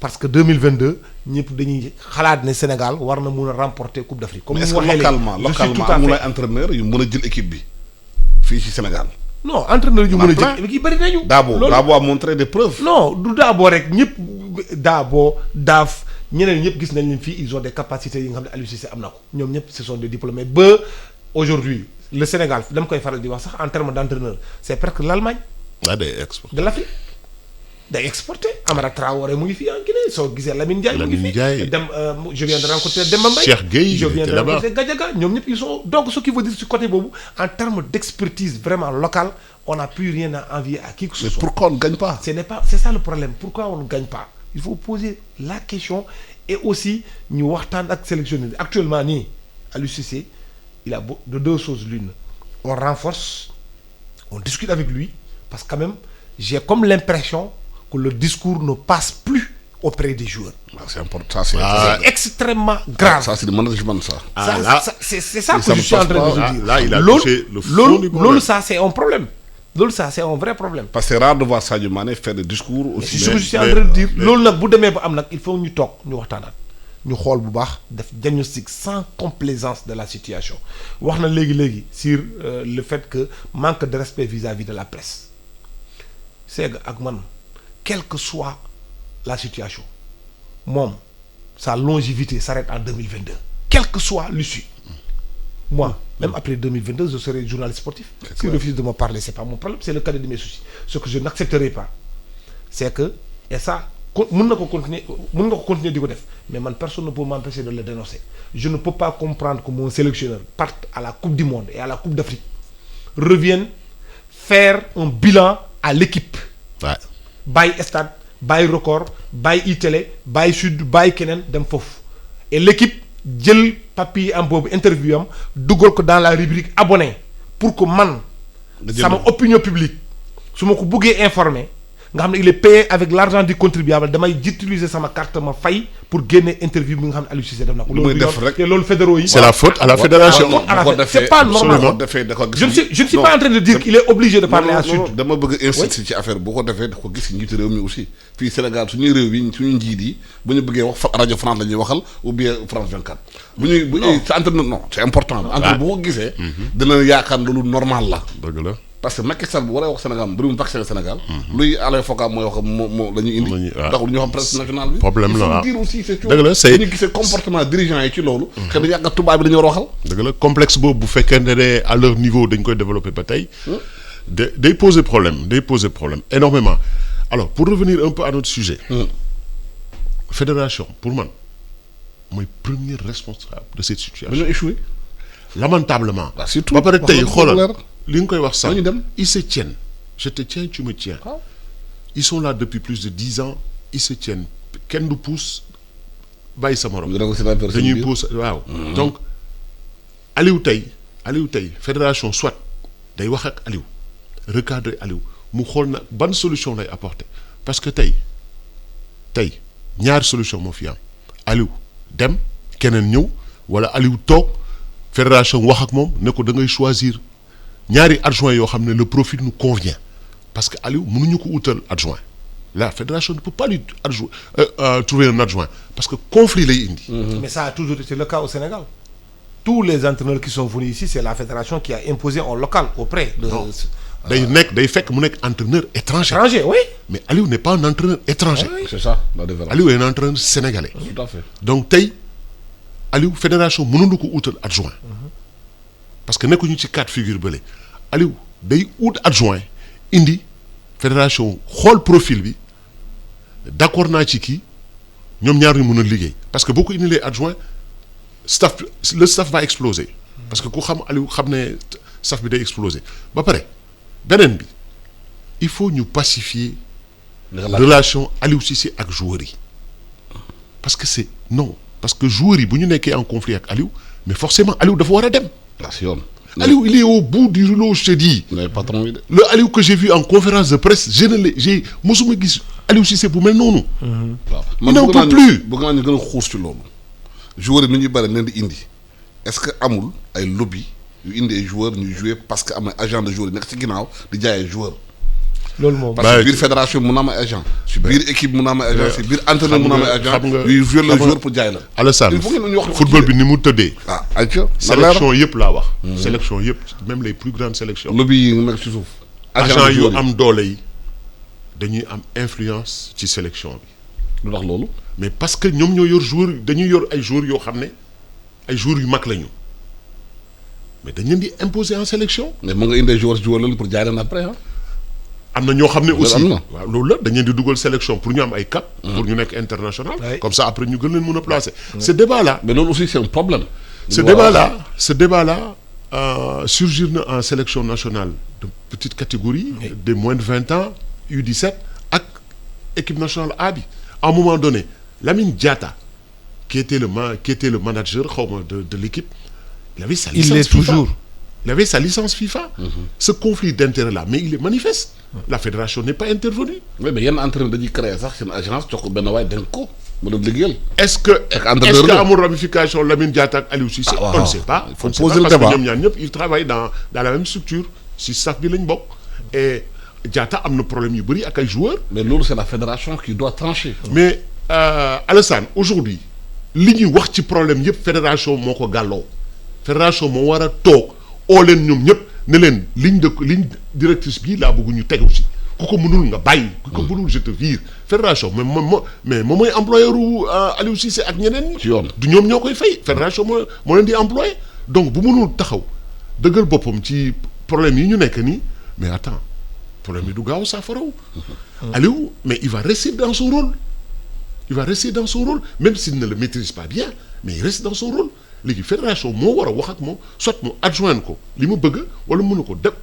parce que 2022 ñëpp dañuy xalaat ne Sénégal war na mun a remporter Coupe d'Afrique. comme mais ni est-ce mu waxee localement amul ay entraîneur yu mën a jël équipe bi fii ci Sénégal. non entraîneur yu mën a jël équipe yi bëri nañu. Dabo a montré des preuves. non du Dabo rek ñëpp Dabo Daaf ñeneen ñëpp gis nañ leen fii ils ont des capacités yi nga xam ne Aliou Cissé am na ko ñoom ñëpp ce sont des diplômés ba aujourd'hui le Sénégal dama koy faral di wax sax en termes d'entraîneur c'est presque l'Allemagne. de l'Afrique. day exporté Amara Traoré mu ngi fii en Guinée soo gisee Lamine Ndiaye mu ngi fii dem je viens de rencontrer Demba Mbaye Cheikh Gueye je viens de rencontrer Gadiaga ñoom ñëpp ils sont donc ce qui veut dire ci côté boobu en termes d'expertise vraiment locale on n'a plus rien à envier à qui que ce soit. mais pourquoi on ne gagne pas. c'est ça le problème pourquoi on ne gagne pas il faut poser la question et aussi ñu waxtaan ak sélectionneur actuellement nii Aliou Cissé il a de deux choses l'une on renforce on discute avec lui parce que quand même j'ai comme l'impression que le discours ne passe plus auprès des joueurs. c'est important c'est extrêmement grave. ça c'est du management ça. C'est ça que je suis en train de vous dire. Là il a touché le fond du problème. loolu ça c'est un problème. loolu ça c'est un vrai problème. parce que c'est rare de voir Sadio Mané faire des discours aussi. c'est ce que je suis en train de dire loolu nag bu demee ba am nag il faut ñu toog ñu waxtaanaat ñu xool bu baax def diagnostic sans complaisance de la situation wax na léegi sur le fait que manque de respect vis-à-vis de la presse c'est que ak man quelle que soit la situation moom sa longévité s'arrête en 2022 quelle que soit l'issue moi même après 2022 je serai journaliste sportif s'il refuse de me parler c'est pas mon problème c'est le cadet de mes soucis ce que je n'accepterai pas c'est que et ça mën nga ko continuer di ko def mais man personne ne peut m'empêcher de le dénoncer. Je ne peux pas comprendre que mon sélectionneur parte à la Coupe du Monde et à la Coupe d'Afrique revienne faire un bilan à l'équipe. Ouais. Bàyyi stade bàyyi record bàyyi iTélé bàyyi Sud bàyyi keneen dem foofu et l'équipe jël papier am boobu interview am dugal ko dans la rubrique abonné pour que man sama opinion publique su ma ko buggee informer nga xam ne il est payé avec l'argent du contribuable damay utiliser sama carte ma fay pour génne interview bi nga xam ne Aliou Cissé def na ko. muy def rek te loolu fédéraux yi. c'est la faute à la fédération. C'est pas normal. Je ne suis pas en train de dire qu'il est obligé de parler à Sud. dama bëgg insister ci affaire bu ko defee da ko gis njiitu réew mi aussi fii Sénégal suñuy réew yi suñu njiit yi bu ñu bëggee wax rajo France la ñuy waxal ou bien France 24. bu ñuy sa entraîneur non c'est important. entraîneur bu ko gisee. dina yaakaar loolu normal la. dëgg la. parce que Macky Sall bu waree wax Sénégal mbirum vaccin Sénégal. luy Alain Foka mooy wax moo la ñuy indi. ndax ñu xam presse nationale bi. problème la il faut dire aussi c'est dëgg la c'est bu ñu gisee comportement dirigeant yi ci loolu. xëy na yàgg tubaab bi dañu war a waxal. dëgg la complexe boobu bu fekkente ne à leur niveau dañ koy développer ba tey. day poser problème énormément alors pour revenir un peu à notre sujet. fédération pour man mooy premier responsable de cette situation. dañoo échoué. lamentablement. surtout ba pare tey xoolal. li nga koy wax sax ñu dem ils se tiennent je te tiens tu me tiens. ils sont là depuis plus de 10 ans ils se tiennent kenn du pousse bàyyi sa morom. dañuy pousse waaw. donc Aliou tey fédération soit day wax ak Aliou recadrer Aliou mu xool na ban solution lay apporter parce que tey ñaari solution moo fi am Aliou dem keneen ñëw wala Aliou toog fédération wax ak moom ne ko da ngay choisir. ñaari adjoint yoo xam ne le profil nous convient parce que Aliou mënuñu ko utal adjoint la fédération ne peut pas lui trouver un adjoint parce que conflit lay indi. Mais ça a toujours été le cas au Sénégal. Tous les entraîneurs qui sont venus ici c'est la fédération qui a imposé en local auprès de. day fekk mu nekk entraîneur étranger. Oui. Mais Aliou n'est pas un entraîneur étranger. Oui. C'est ça la différence. Aliou est un entraîneur sénégalais. Tout à fait. Donc tey Aliou fédération mënuñu ko utal adjoint. parce que nekkuñu ci cas de figure bële Aliou day ut adjoint indi fédération xool profil bi d'accord naa ci kii ñoom ñaar ñu mën a liggéey parce que boo ko indilee adjoint le staff va exploser parce que ku xam Aliou xam ne staff bi day exploser ba pare beneen bi il faut ñu pacifier relation Aliou Cissé ak joueurs yi parce que parce que joueurs yi bu ñu nekkee en conflit ak Aliou mais forcément Aliou dafa war a dem. Aliou il est au bout du rouleau je te dis. Le Aliou que j'ai vu en conférence de presse j'ai mosuma gis Aliou Cissé bu mel noonu. waaw man n'en peut plus. bëgg naa ñu gën a xuus ci loolu. joueurs yi nu ñuy bëri leen di indi est-ce que amul ay lobby yu indi ay joueurs ñuy jouer parce que am na agent de joueurs yi nekk ci ginnaaw di jaay ay joueurs. loolu moom parce que biir fédération mun na am ay agent si biir équipe mun na am ay agent si biir entraîneur mun na am ay agent yuy jouer le joueur pour jaay la. Alassane football bi ni mu tëddee. sélection yëpp laa wax. sélection yëpp même les plus grandes sélections. lobby yi nga nekk ci suuf. agent yu am doole yi dañuy am influence ci sélection bi. lu tax loolu. mais parce que ñoom ñoo yor joueur dañuy yor ay joueurs yoo xam ne ay joueurs yu mag lañu mais dañ leen di imposer en sélection. mais mu nga indi joueur leen pour jaay leen après am na ñoo xam ne aussi waaw loolu la dañu leen di dugal sélection pour ñu am ay cap. pour ñu nekk international. comme ça après ñu gën leen mën a placer. ce débat là. mais loolu aussi c'est un problème. ce débat là surgir na en sélection nationale de petite catégorie. des moins de 20 ans U17 ak équipe nationale A bi. à un moment donné Lamine Diatta qui était le manager xaw ma de l'équipe il avait sa licence. il l'est toujours. Il avait sa licence FIFA. Ce conflit d'intérêt-là, mais il est manifeste. La fédération n'est pas intervenue. Oui, mais il y a un entraîneur qui crée ça, c'est une agence, tu as d'un coup. Est-ce que amul ramification Lamine Diatta ak Aliou Cissé on ne sait pas. Il faut poser le débat. Parce que ñoom ñaar ñëpp ils travaillent dans la même structure si staff bi lañ bokk et Diatta am na problème yu bëri ak ay joueurs. Mais loolu c'est la fédération qui doit trancher. Mais Alassane aujourd'hui li ñuy wax ci problème yëpp fédération moo ko gàlloo fédération moo war a toog. oo leen ñoom ñëpp ne leen ligne directrice bii laa bëgg ñu tegu ci ku ko mënul nga bàyyi. ku ko mënul je te vire. fédération moom mooy employeur u Aliou Cissé ak ñeneen ñi. ci yoon du ñoom ñoo koy fay. fédération moo leen di employé donc bu mënul taxaw dëggal boppam ci problème yi ñu nekk nii mais attends problème yi du gaaw saafaraw. Aliou mais il va rester dans son rôle il va rester dans son rôle même s'il ne le maîtrise pas bien mais il reste dans son rôle léegi fédération moo war a wax ak moom soit mu adjoindre ko li mu bëgg wala mënu ko def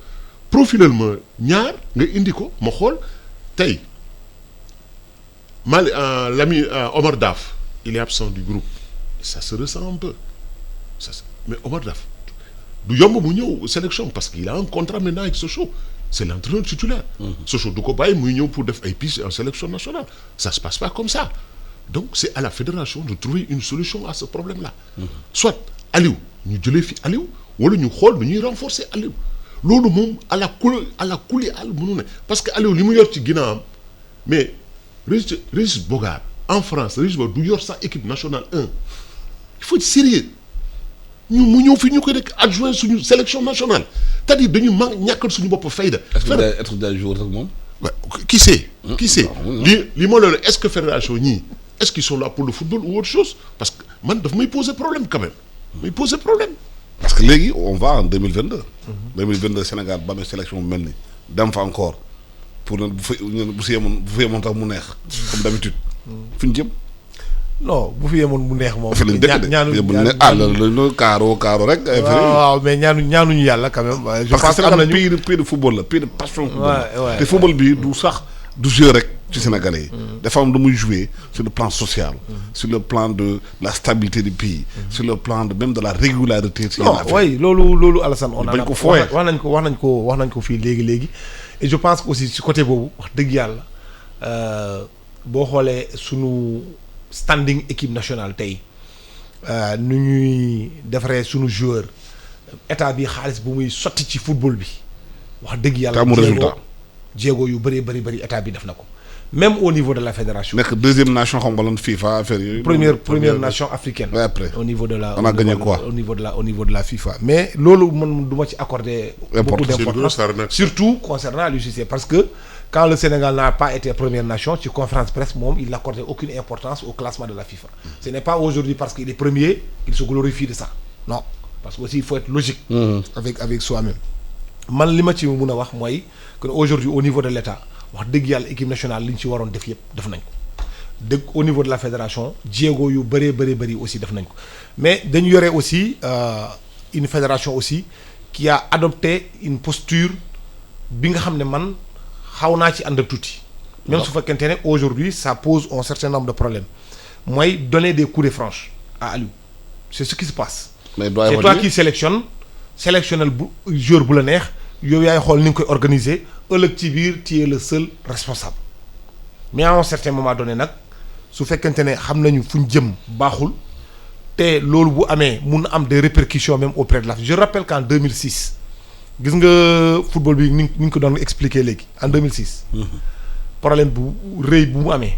profilal ma ñaar nga indi ko ma xool tey l'ami Omar Daf il est absent du groupe ça se ressent un peu mais Omar Daf du yomb mu ñëw sélection parce qu'il a un contrat maintenant avec Sochaux c'est l'entraîneur titulaire Sochaux du ko bàyyi muy ñëw pour def ay pistes en sélection nationale ça se passe pas comme ça donc c'est à la fédération de trouver une solution à ce problème-là soit Aliou ñu jëlee fi Aliou wala ñu xool nu ñuy renforcer Aliou loolu moom à la kuli àll mënu ne parce que Aliou li mu yor ci ginnaawam mais Régis Bogart en France Régis Bogart du yor sax équipe nationale 1 il faut être sérieux mu ñëw fi ñu koy rek adjoint suñu sélection nationale c'est-à-dire dañu ñàkkal suñu bopp fayda. est-ce que day être des jours rek moom. qui sait li ma loolu est-ce que fédération ñii est-ce qu'ils sont là pour le football ou autre chose parce que man daf may poser problème quand même may poser problème. parce que léegi on va en 2022. 2022 Sénégal ba amee sélection bu mel ni dem fa encore pour ne bu fi yemoon tax mu neex. comme d'habitude. fi ñu jëm. non bu fi yemoon mu neex moom. fi lañ dëkk de loolu kaaro rek. waaw mais ñaanuñu yàlla quand même. je pense que am nañu pays de football la pays de passion. football te football bi du sax du jeu rek ci Sénégalais yi. dafa am lu muy jouer sur le plan social. sur le plan de la stabilité du pays. sur le plan de même de la régularité. non oui loolu Alassane. on bañ ko fooyee wax nañ ko fii léegi et je pense que aussi ci côté boobu wax dëgg yàlla boo xoolee sunu standing équipe nationale tey nu ñuy defaree sunu joueur état bi xaalis bu muy sotti ci football bi wax dëgg yàlla. amul résultat jéego yu bëri état bi def na ko même au niveau de la fédération. nekk deuxième nation xam nga lan FIFA affaire yooyu. première nation africaine. Ouais, après au niveau de la. on a gagné quoi au niveau de la FIFA. mais loolu man du ma ci accorder. beaucoup d'importance surtout concernant l'UCC parce que quand le Sénégal n'a pas été première nation ci conférence presse moom il n'accordait aucune importance au classement de la FIFA. Ce n'est pas aujourd'hui parce qu'il est premier il se glorifie de ça non parce que aussi il faut être logique. avec soi-même. man li ma ci mën a wax mooy que aujourd'hui au niveau de l'État wax dëgg yàlla équipe nationale li ñu ci waroon def yëpp def nañ ko dëgg au niveau de la fédération jéego yu bëri aussi def nañ ko mais dañu yore aussi une fédération aussi qui a adopté une posture bi nga xam ne man xaw naa ci ànd tuuti. même su fekkente ne aujourd'hui ça pose un certain nombre de problèmes mooy donner des coups de franche à Aliou c'est ce qui se passe. mais c'est toi qui sélectionnel bu joueur bu la neex yow yaay xool ni nga koy organiser ëllëg ci biir tu es le seul responsable mais à un certain moment donné nag su fekkente ne xam nañu fu ñu jëm baaxul te loolu bu amee mun na am des répercussions même auprès de la je rappelle qu'en 2006 gis nga football bi ni ñu ko doon expliquer léegi en 2006. problème bu rëy bu mu amee.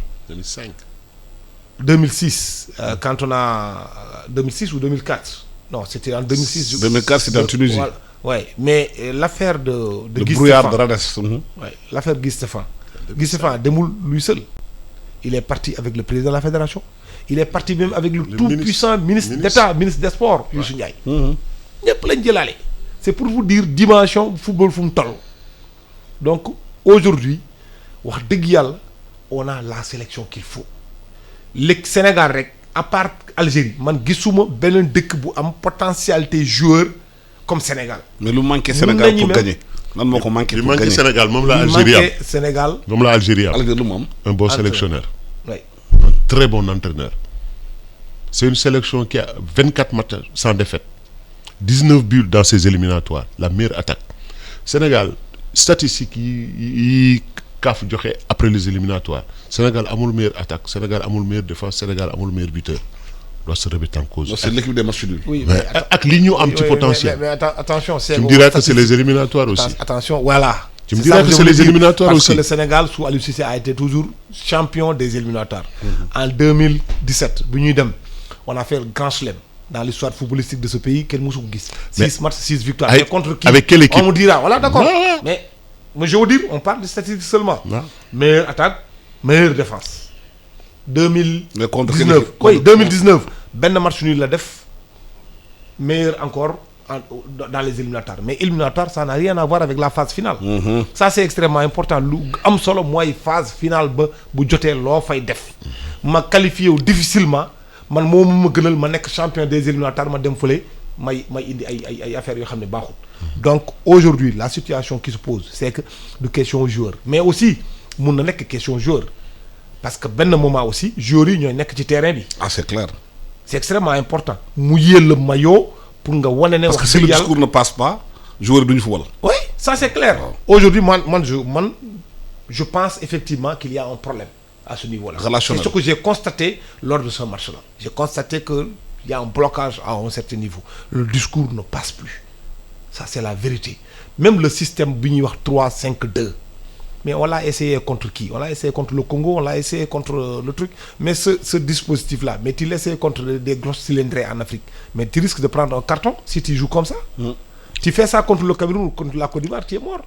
2006 quand on a 2006 ou 2004. Non, c'était en 2006. 2004, c'était en Tunisie. Voilà. Ouais, mais l'affaire de Guy brouillard Stéphane. de Rades. Ouais, l'affaire Guy Stéphane. Guy Stéphane demoul lui seul. Il est parti avec le président de la fédération. Il est parti même avec le tout puissant ministre d'État, ministre des Sports, Youssou Ndiaye. ñëpp lañ jëlaale. C'est pour vous dire dimension football fu mu toll. Donc aujourd'hui wax dëgg yàlla on a la sélection qu'il faut. Le Sénégal rek à part Algérie man gisuma beneen dëkk bu am potentialité joueur comme Sénégal. mais lu manqué Sénégal pour gagner. nan moo ko manqué pour gagner Sénégal moom la Algérie am Sénégal. moom la Algérie am. Algérie lu mu am. un bon sélectionneur. Oui. Un très bon entraîneur. C'est une sélection qui a 24 matchs sans défaite. 19 buts dans ses éliminatoires. La meilleure attaque. Sénégal statistiques yi CAF joxe après les éliminatoires. Sénégal amul meilleure attaque. Sénégal amul meilleure défense. Sénégal amul meilleur buteur. Doit se remettre en cause. C'est l'équipe des matchs nuls. Oui, mais ak li ñu am ci potentiel. mais attention, tu me diras que c'est les éliminatoires aussi. Attention, voilà. Tu me diras que c'est les éliminatoires parce aussi. Parce que le Sénégal sous Aliou Cissé a été toujours champion des éliminatoires. En 2017 bu ñuy dem on a fait le grand chelem dans l'histoire footballistique de ce pays kenn mësu ko gis. 6 matchs 6 victoires. Avec, contre qui? Avec quelle équipe? On me dira voilà d'accord. Ouais. Mais je veux dire on parle de statistiques seulement. Ouais. Meilleure attaque, meilleure défense. 2019 oui 2019 benn match nul la def meilleur encore dans les éliminatoires mais éliminatoire ça n'a rien à voir avec la phase finale. Ça c'est extrêmement important lu am solo mooy phase finale ba bu jotee loo fay def ma qualifié wu difficilement man moo ma gënal ma nekk champion des éliminatoires ma dem fële may indi ay affaires yoo xam ne baaxul. donc aujourd'hui la situation qui se pose c'est que du question joueur mais aussi mun na nekk question joueur parce que benn moment aussi joueurs yi ñooy nekk ci terrain bi. ah c'est clair. c'est extrêmement important mu yéel le maillot pour nga wane ne. parce que si le discours ne passe pas joueur duñu football. oui ça c'est clair. aujourd'hui je pense effectivement qu'il y a un problème à ce niveau-là. Relationnel. C'est ce que j'ai constaté lors de ce match-là. J'ai constaté qu'il y a un blocage à un certain niveau. Le discours ne passe plus. Ça, c'est la vérité. Même le système 3-5-2. Mais on l'a essayé contre qui? On l'a essayé contre le Congo, on l'a essayé contre le truc. Mais ce dispositif-là, mais tu l'essayes contre des grosses cylindrées en Afrique. Mais tu risques de prendre un carton si tu joues comme ça. Tu fais ça contre le Cameroun ou contre la Côte d'Ivoire, tu es mort.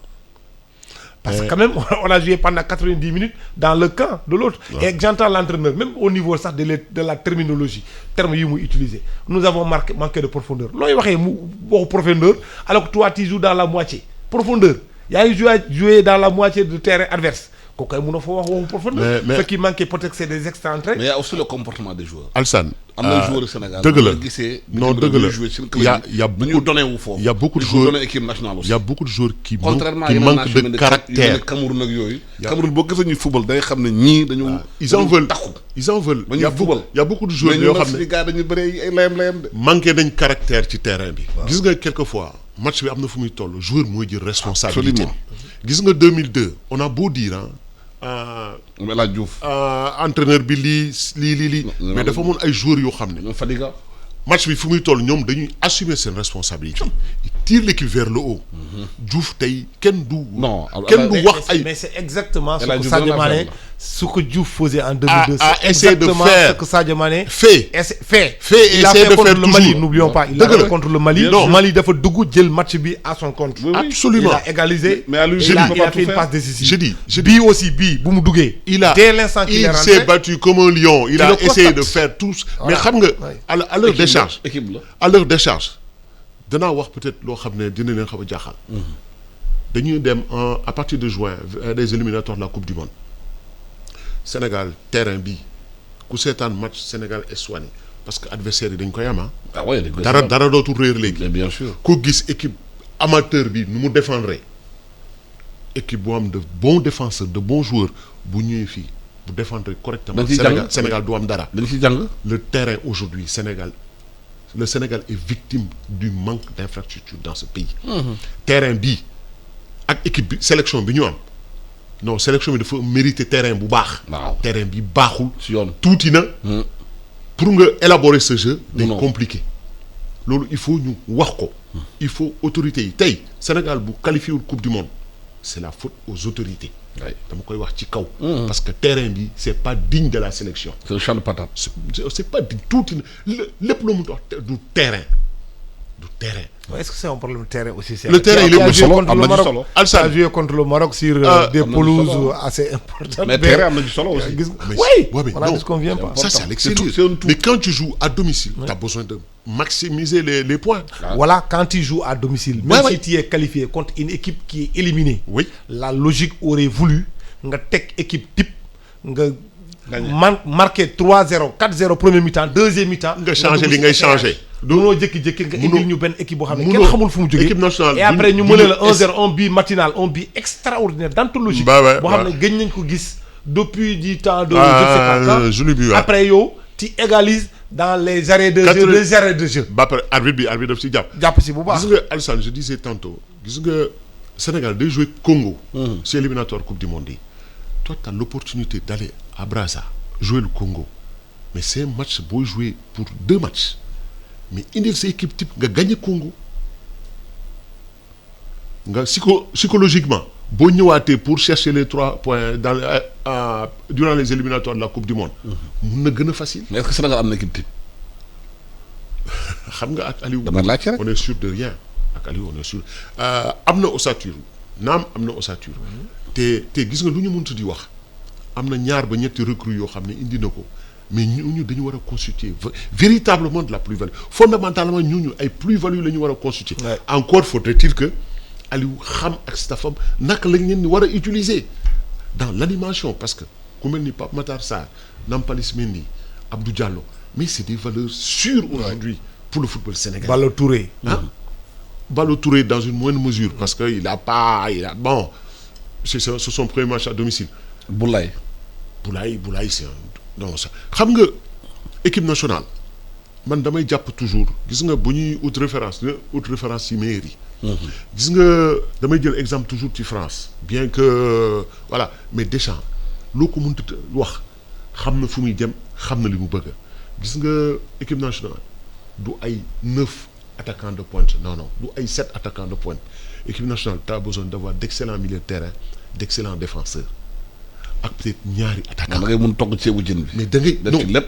Parce que quand même, on a joué pendant 90 minutes dans le camp de l'autre. Ouais. Et j'entends l'entraîneur, même au niveau ça, de la terminologie, terme utilisé. Nous avons manqué de profondeur. Là, il y a profondeur, alors que toi, tu joues dans la moitié. Profondeur. Il y a joué dans la moitié du terrain adverse. Ce qui manquait peut-être c'est des extra-entrées. Mais il y a aussi le comportement des joueurs. Alassane, am na joueur au Sénégal. dëgg la non dëgg la il y a beaucoup de joueurs équipe nationale aussi. Il y a beaucoup de joueurs qui contrairement manquent de caractère. Cameroun ak yooyu. Cameroun boo gisee ñuy football day xam ne ñii dañu. Ils en veulent. Il y a beaucoup de joueurs yoo xam ne gars dañu bëri ay layam de. manqué nañ caractère ci terrain bi. Gis nga quelquefois match bi am na fu muy toll joueur mooy jël responsabilité. Gis nga 2002 on a beau dire La Diouf. Entraîneur bi lii mais dafa amoon ay joueurs yoo xam ne. Fadiga. match bi fu muy toll ñoom dañuy assumer seen responsabilité. Ils tirent l'équipe vers le haut. Diouf tey kenn du. non kenn du wax ay. mais c'est exactement ce que Sadio Mané ce que Diouf faisait en 2002. a essayé de faire ce que Sadio Mané fait il a fait contre le Mali, n'oublions pas. Il a fait contre le Mali. Mali dafa dugg jël match bi à son compte. Absolument. Il a égalisé. Mais à lui, il a fait une passe décisive. Je dis bii bu mu duggee. Dès l'instant qu'il est rentré, il s'est battu comme un lion. Il a essayé de faire tout. Mais xam nga à leur décharge. À leur décharge. danaa wax peut-être loo xam ne dina leen xaw a jaaxal. dañuy dem à partir de juin des éliminatoires de la Coupe du Monde. Sénégal terrain bi ku seetaan match Sénégal Eswatini parce que adversaire yi dañ koy am dara dootul réer léegi. Bien sûr. ku gis équipe amateur bi nu mu défendre équipe bu am de bons défenseurs de bons joueurs bu ñëwee fii bu défendre correctement. Sénégal du am dara. dañ ci jàng. Le terrain aujourd'hui le Sénégal est victime du manque d'infrastructure dans ce pays. Terrain bi ak équipe bi sélection bi ñu am non sélection bi dafa mériter terrain bu baax. terrain bi baaxul. si yoon tuuti na. pour nga élaborer ce jeu. day compliqué. loolu il faut ñu wax ko. il faut autorités yi tey Sénégal bu qualifié wul Coupe du Monde c'est la faute aux autorités. dama koy wax ci kaw. parce que terrain bi c'est pas digne de la sélection. c'est un champ de patates. c'est pas digne tuuti na lépp loo mën a wax du terrain. Est-ce que c'est un problème de terrain aussi? Le terrain il est solo a joué contre le Maroc sur des pelouses assez importantes. Mais terrain am na ci solo aussi. Oui, on a dit qu'on vient pas. Ça c'est à l'extérieur. Mais quand tu joues à domicile, tu as besoin de maximiser les points. Voilà, quand tu joues à domicile, même si tu es qualifié contre une équipe qui est éliminée, la logique aurait voulu nga teg équipe type nga marqué 3-0 4-0 premier mi-temps deuxième mi-temps nga changer li ngay changer. dunoo jékki-jékki nga indil ñu benn équipe boo xam ne kenn xamul fu mu jógee équipe nationale et après ñu mëne la 1-0 un but matinal un but extraordinaire d'anthologie boo xam ne gëj nañ ko gis depuis du temps de je sais pas quand après yow tu égalises dans les arrêts de jeu les arrêts de jeu ba pare arbitre daf si jàpp si bu baax. gis nga Alassane je disais tantôt gis nga Sénégal day jouer Congo c'est éliminatoire Coupe du Monde yi toi tu as l'opportunité d'aller à Brazza jouer le Congo mais c'est un match booy jouer pour 2 matchs mais indil sa équipe type nga gagné Congo nga psychologiquement boo ñëwaatee pour chercher les 3 points durant les éliminatoires de la Coupe du Monde mun na gën a facile. Mais est-ce que Sénégal am na équipe type? xam nga ak Aliou on est sûr de rien ak Aliou on est sûr am na ossature naam am na ossature te gis nga lu ñu mënut di wax am na ñaar ba ñetti recrues yoo xam ne indi na ko mais ñooñu dañu war a constituer véritablement de la plus-value fondamentalement ñooñu ay plus-value la ñu war a constituer. Encore faudrait-il que Aliou xam ak staffam naka lañ leen di war a utiliser dans l'animation parce que ku mel ni Pape Matar Sarr Nampalys Mendy Abdou Diallo mais c'est des valeurs sûres aujourd'hui pour le football sénégalais. Ballo Touré. Ballo Touré dans une moindre mesure parce que bon c'est son premier match à domicile. Boulaye c'est non ça xam nga équipe nationale man damay jàpp toujours gis nga bu ñuy ut référence ci meilleurs yi. gis nga damay jël exemple toujours ci France bien que voilà mais Deschamps loo ko mënta wax xam na fu muy jëm xam na li mu bëgg gis nga équipe nationale du ay 9 attaquants de pointe non du ay 7 attaquants de pointe équipe nationale t'as besoin d'avoir d'excellents milieux de terrain d'excellents défenseurs ak peut-être ñaari attaquants. da ngay mun togg ceebu jën bi. mais da ngay def ci lépp.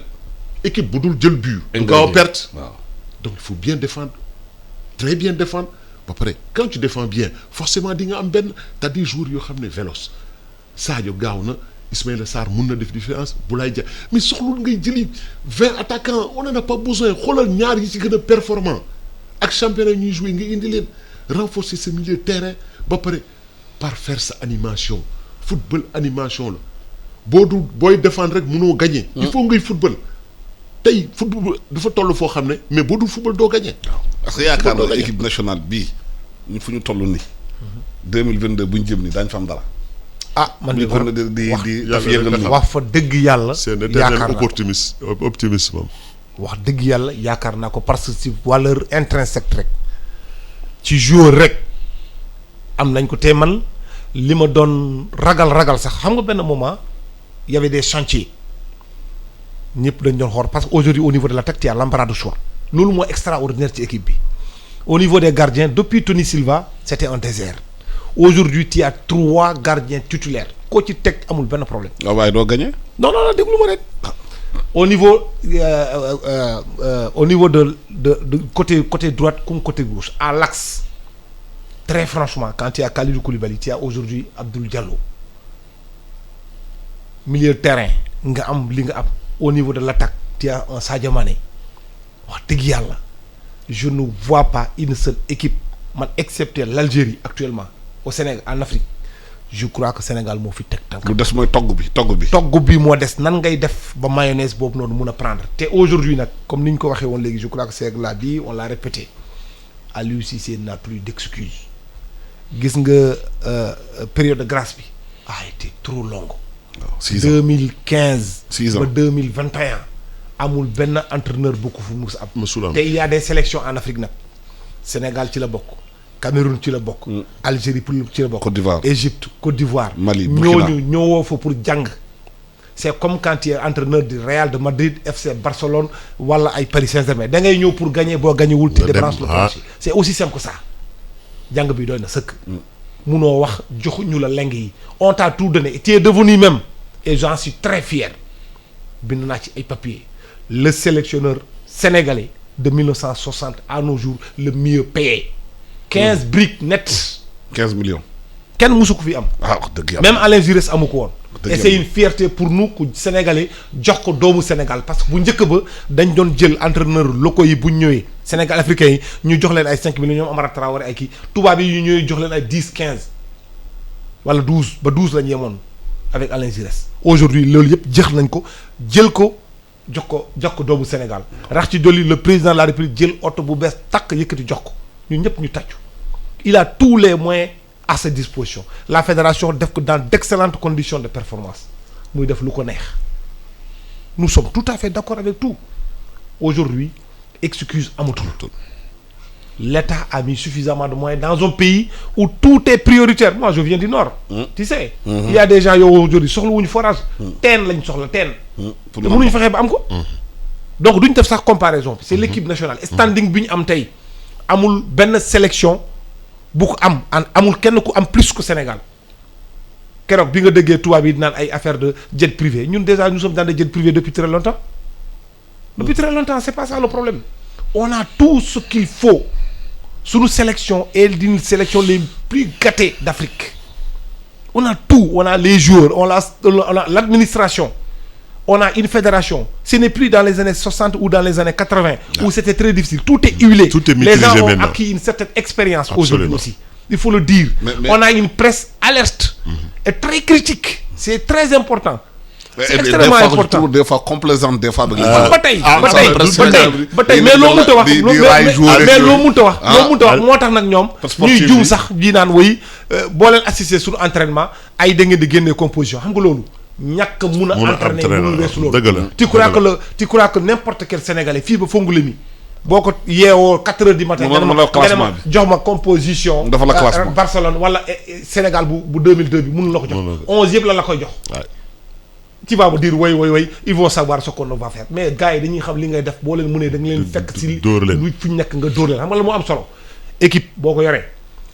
équipe bu dul jël but. du gaaw a perte. waaw donc il faut bien défendre très bien défendre ba pare quand tu défends bien forcément di nga am benn t'as des joueurs yoo xam ne véloce Sadio gaaw na Ismaïla Sarr mun na def différence Boulaye Dia mais soxlul ngay jëli 20 attaquants on en a pas besoin xoolal ñaar yi ci gën a performant ak championnat ñuy jouer nga indi leen renforcer sa milieu de terrain ba pare parfaire sa animation football animation la booy défendre rek mënoo gagner. il faut ngay football. tey football dafa toll foo xam ne mais boo dul football doo gagné. waaw parce que yaakaar naa équipe nationale bii ñu fu ñu toll nii. 2022 bu ñu jëm nii daañu fa am dara. man de di wax fa dëgg yàlla. c'est un éternel optimiste moom. wax dëgg yàlla yaakaar naa ko parce que ci valeur intrinsèque rek ci joueur rek am nañ ko te man li ma doon ragal sax xam nga benn moment y avait des chantiers. ñëpp dañ doon xool parce que aujourd'hui au niveau de l'attaque il y a l'embarras du choix loolu moo extraordinaire ci équipe bi au niveau des gardiens depuis Tony Silva c'était un désert aujourd'hui il y a 3 gardiens titulaires koo ci teg amul benn problème. waaw waaye doo gagné. non déglu ma rek. au niveau de côté droite comme côté gauche à l'axe très franchement quand il y a Kalidou Koulibaly il y a aujourd'hui Abdoul Diallo milieu de terrain nga am li nga am. Au niveau de l'attaque tu as un Sadio Mané wax dëgg yàlla je ne vois pas une seule équipe man excepté l'Algérie actuellement au Sénégal en Afrique je crois que Sénégal moo fi teg tànk. lu des mooy togg bi moo des nan ngay def ba mayonnaise boobu noonu mun a prendre te aujourd'hui nag comme ni ñu ko waxee woon léegi je crois que c'est l'a dit on l'a répété Aliou Cissé n'a plus d'excuses gis nga période de grâce bi a été trop longue. 2015 ba 2021 amul benn entraîneur bu ko fu mus ab te il y a des sélections en Afrique nag Sénégal ci la bokk Cameroun ci la bokk Algérie ci la bokk Côte d'Ivoire Égypte Côte d'Ivoire Mali Burkina ñooñu ñëwoo fa pour jàng c'est comme quand tu es entraîneur du Real de Madrid FC Barcelone wala ay Paris Saint-Germain da ngay ñëw pour gagner boo gagnewul te débranche le plancher c'est aussi simple que ça jàng bi doy na sëkk munoo wax joxuñu la leng yi on t'a tout donné tu es devenu même et j'en suis très fier bind naa ci ay papiers le sélectionneur sénégalais de 1960 à nos jours le mieux payé 15 briques net 15 millions kenn musu ko fi am wax dëgg yàlla même Alain Giresse amu ko woon et c'est une fierté pour nous ku sénégalais jox ko doomu Sénégal parce que bu njëkk ba dañ doon jël entraîneur locaux yi bu ñëwee Sénégal africains yi ñu jox leen ay 5 millions ñoom Amara Traoré ay kii tubaab yi ñu ñëwee jox leen ay 10 15 wala 12 ba 12 lañ yemoon avec Alain Giresse aujourd'hui loolu yëpp jeex nañ ko jël ko jox ko doomu Sénégal rax ci dolli le président de la République jël oto bu bees takk yëkkati jox ko ñun ñëpp ñu tàccu il a tous les moyens à sa disposition la fédération def ko dans d'excellentes conditions de performance muy def lu ko neex nous sommes tout à fait d'accord avec tout aujourd'hui excuse amatul l'État a mis suffisamment de moyens dans un pays où tout est prioritaire moi je viens du Nord tu sais il y a des gens yow aujourd'hui soxla wuñu forage teen lañ soxla teen te mënuñu fexee ba am ko donc duñ def sax comparaison c'est l'équipe nationale standing bi ñu am tey amul benn sélection bu ko amul kenn ku am plus que Sénégal keroog bi nga déggee tubaab yi naan ay affaire de jet privé ñun déjà nous sommes dans des jets privés depuis très longtemps c'est pas ça le problème on a tout ce qu'il faut suñu sélection est d'une sélection les plus gâtées d'Afrique on a tout on a les joueurs on a l'administration on a une fédération ce n'est plus dans les années 60 ou dans les années 80 où c'était très difficile tout est huilé tout est les gens ont maintenant. acquis une certaine expérience aujourd'hui aussi il faut le dire mais on a une presse alerte et très critique c'est très important c'est extrêmement important des fois complaisante des fois. ba tey mais loo mënta wax mais loo mënta wax moo tax nag ñoom ñuy juum sax di naan woy boo leen assister sur entraînement ay da ngeen di génnee composition xam nga loolu ñàkk mun a entraîner mënul weesu loolu dëgg la tu crois que n'importe quel Sénégalais fii ba Fongolemi boo ko yeewoo 4 heures du matin nga ne ma jox ma composition dafa la classement Barcelone wala Sénégal bu 2002 bi mënul la ko jox 11 yëpp la koy jox tu vas me dire way ils vont savoir ce qu'on va faire mais gars yi dañuy xam li ngay def boo leen mënee da nga leen fekk si lu fu ñu nekk nga dóor leen xam nga la moo am solo équipe boo ko yoree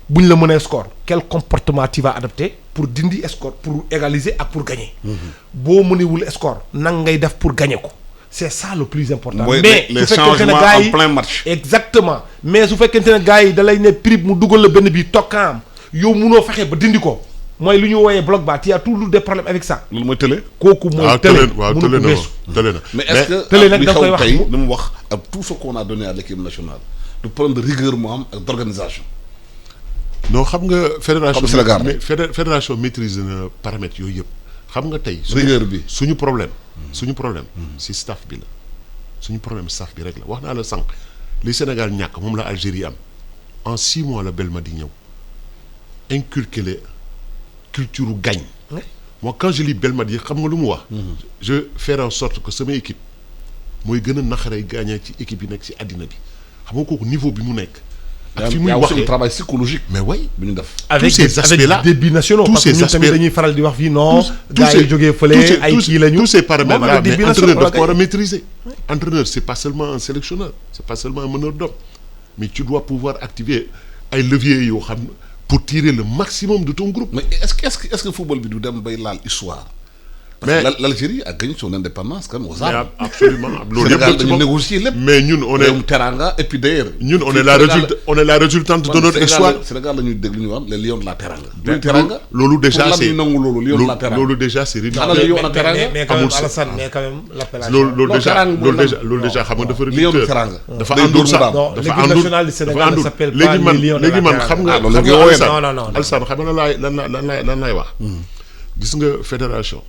buñ la mënee score quel comportement tu vas adopter pour dindi score pour égaliser ak pour gagner boo mënewul score nan ngay def pour gagner ko c'est ça le plus important mais les changements en plein match exactement mais su fekkente ne gars yi da lay ne prib mu dugal la benn bi tokkaam yow mënoo fexe ba dindi ko mooy lu ñu wooyee bloc bas il y a toujours des problèmes avec ça. loolu mooy tële. kooku mooy tële waaw tële na mais est-ce que tële nag da nga koy wax tey li mu wax ak tout ce qu'on a donné à l'équipe nationale de problème de rigueur mu am ak d'organisation. non xam nga fédération comme Sénégal fédération maîtrise na paramètres yooyu yëpp xam nga tey. rigueur bi suñu problème. si staff bi la suñu problème staff bi rek la wax naa la sànq li Sénégal ñàkk moom la Algérie am en 6 mois la Belmadi ñëw inculquer les culture u gagne. Moi quand je lis Belmadi xam nga lu mu wax. je faire en sorte que sama équipe mooy gën a naxaree gagner ci équipe yi nekk ci àddina bi xam nga kooku niveau bi mu nekk. ak fi muy waxee un travail psychologique. mais oui bi ñu def. avec ces aspects-là avec des binationaux parce que ñun tamit dañuy faral di wax fii non. gars yi jógee fële ay kii lañu. tous ces paramètres-là mais entraîneur daf ko war a maîtriser. entraîneur c'est pas seulement un sélectionneur c'est pas seulement un meneur d'hommes mais tu dois pouvoir activer ay leviers yoo xam pour tirer le maximum de ton groupe. Mais est-ce que football bi du dem bay laal histoire. Parce que l'Algérie a gagné son indépendance quand même aux armes. Absolument. Sénégal dañu négocier lépp. Mais ñun on est teranga et puis d'ailleurs. ñun on est la résultante de notre histoire. Sénégal la ñuy dégg ñu wax les lions de la teranga. du teranga. loolu déjà c'est lion de la teranga. loolu déjà c'est ridicule. mais quand même Alassane mais quand même l'appellation. loolu déjà xam nga dafa lion de teranga. dafa àndul sax l'équipe nationale du Sénégal ne s'appelle pas les lions de la teranga. léegi man xam nga Alassane xam nga lan laay wax. gis nga fédération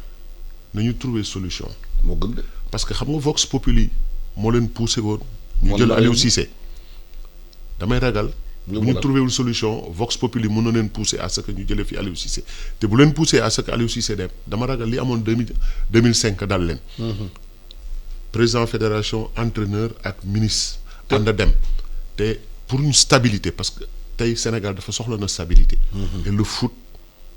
nañu trouver solution. moo gën de. parce que xam nga Vox Populi moo leen poussé woon. ñu jël Aliou Cissé. damay ragal. bu ñu trouvé wul solution Vox Populi mën na leen pousser à ce que ñu jëlee fi Aliou Cissé te bu leen pousser à ce que Aliou Cissé dem dama ragal li amoon 2005 dal leen. président fédération entraîneur ak ministre. ànd dem te pour une stabilité parce que tey Sénégal dafa soxla na stabilité. et le foot.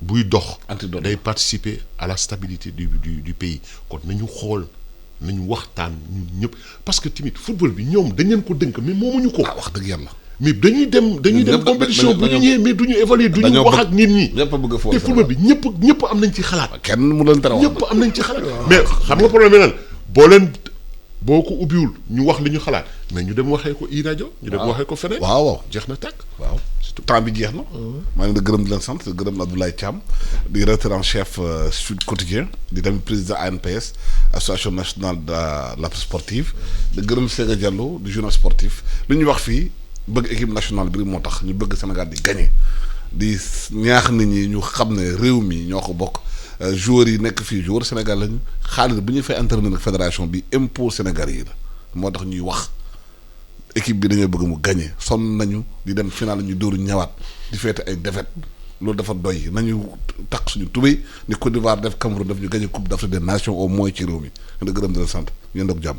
buy dox day participer à la stabilité du pays kon nañu xool nañu waxtaan ñun ñëpp parce que tamit football bi ñoom dañ leen ko dënk mais moomuñu ko. wax dëgg yàlla. mais dañuy dem compétition bu ñu ñëwee mais duñu évaluer duñu wax ak nit ñi. ñëpp a bëgg a te football bi ñëpp am nañ ci xalaat. kenn mu leen tere wax ñëpp am nañ ci xalaat. mais xam nga problème bi nan boo ko ubbiwul ñu wax li ñu xalaat mais ñu dem waxee ko rajo. ñu dem waxee ko feneen. waaw jeex na tàkk. waaw surtout temps bi jeex na. maa ngi leen di gërëm di leen sant di gërëm Abdoulaye Thiam di rédacteur en chef Sud Quotidien di tamit président ANPS association nationale de la presse sportive di gërëm Séga Diallo du journal sportif li ñu wax fii bëgg équipe nationale bi moo tax ñu bëgg Sénégal di gagner di ñaax nit ñi ñu xam ne réew mi ñoo ko bokk. joueurs yi nekk fii joueur Sénégal lañu xaalis bu ñu fay entraîner nag fédération bi impôt Sénégal yi la moo tax ñuy wax équipe bi dañoo bëgg mu gagner sonn nañu di dem final ñu dóoru ñëwaat di feete ay défaite loolu dafa doy nañu takk suñu tubéy ni Côte d'Ivoire def Cameroun def ñu gagner coupe d'Afrique des nations au moins ci réew mi nga gërëm di la sant ngeen doog jàmm.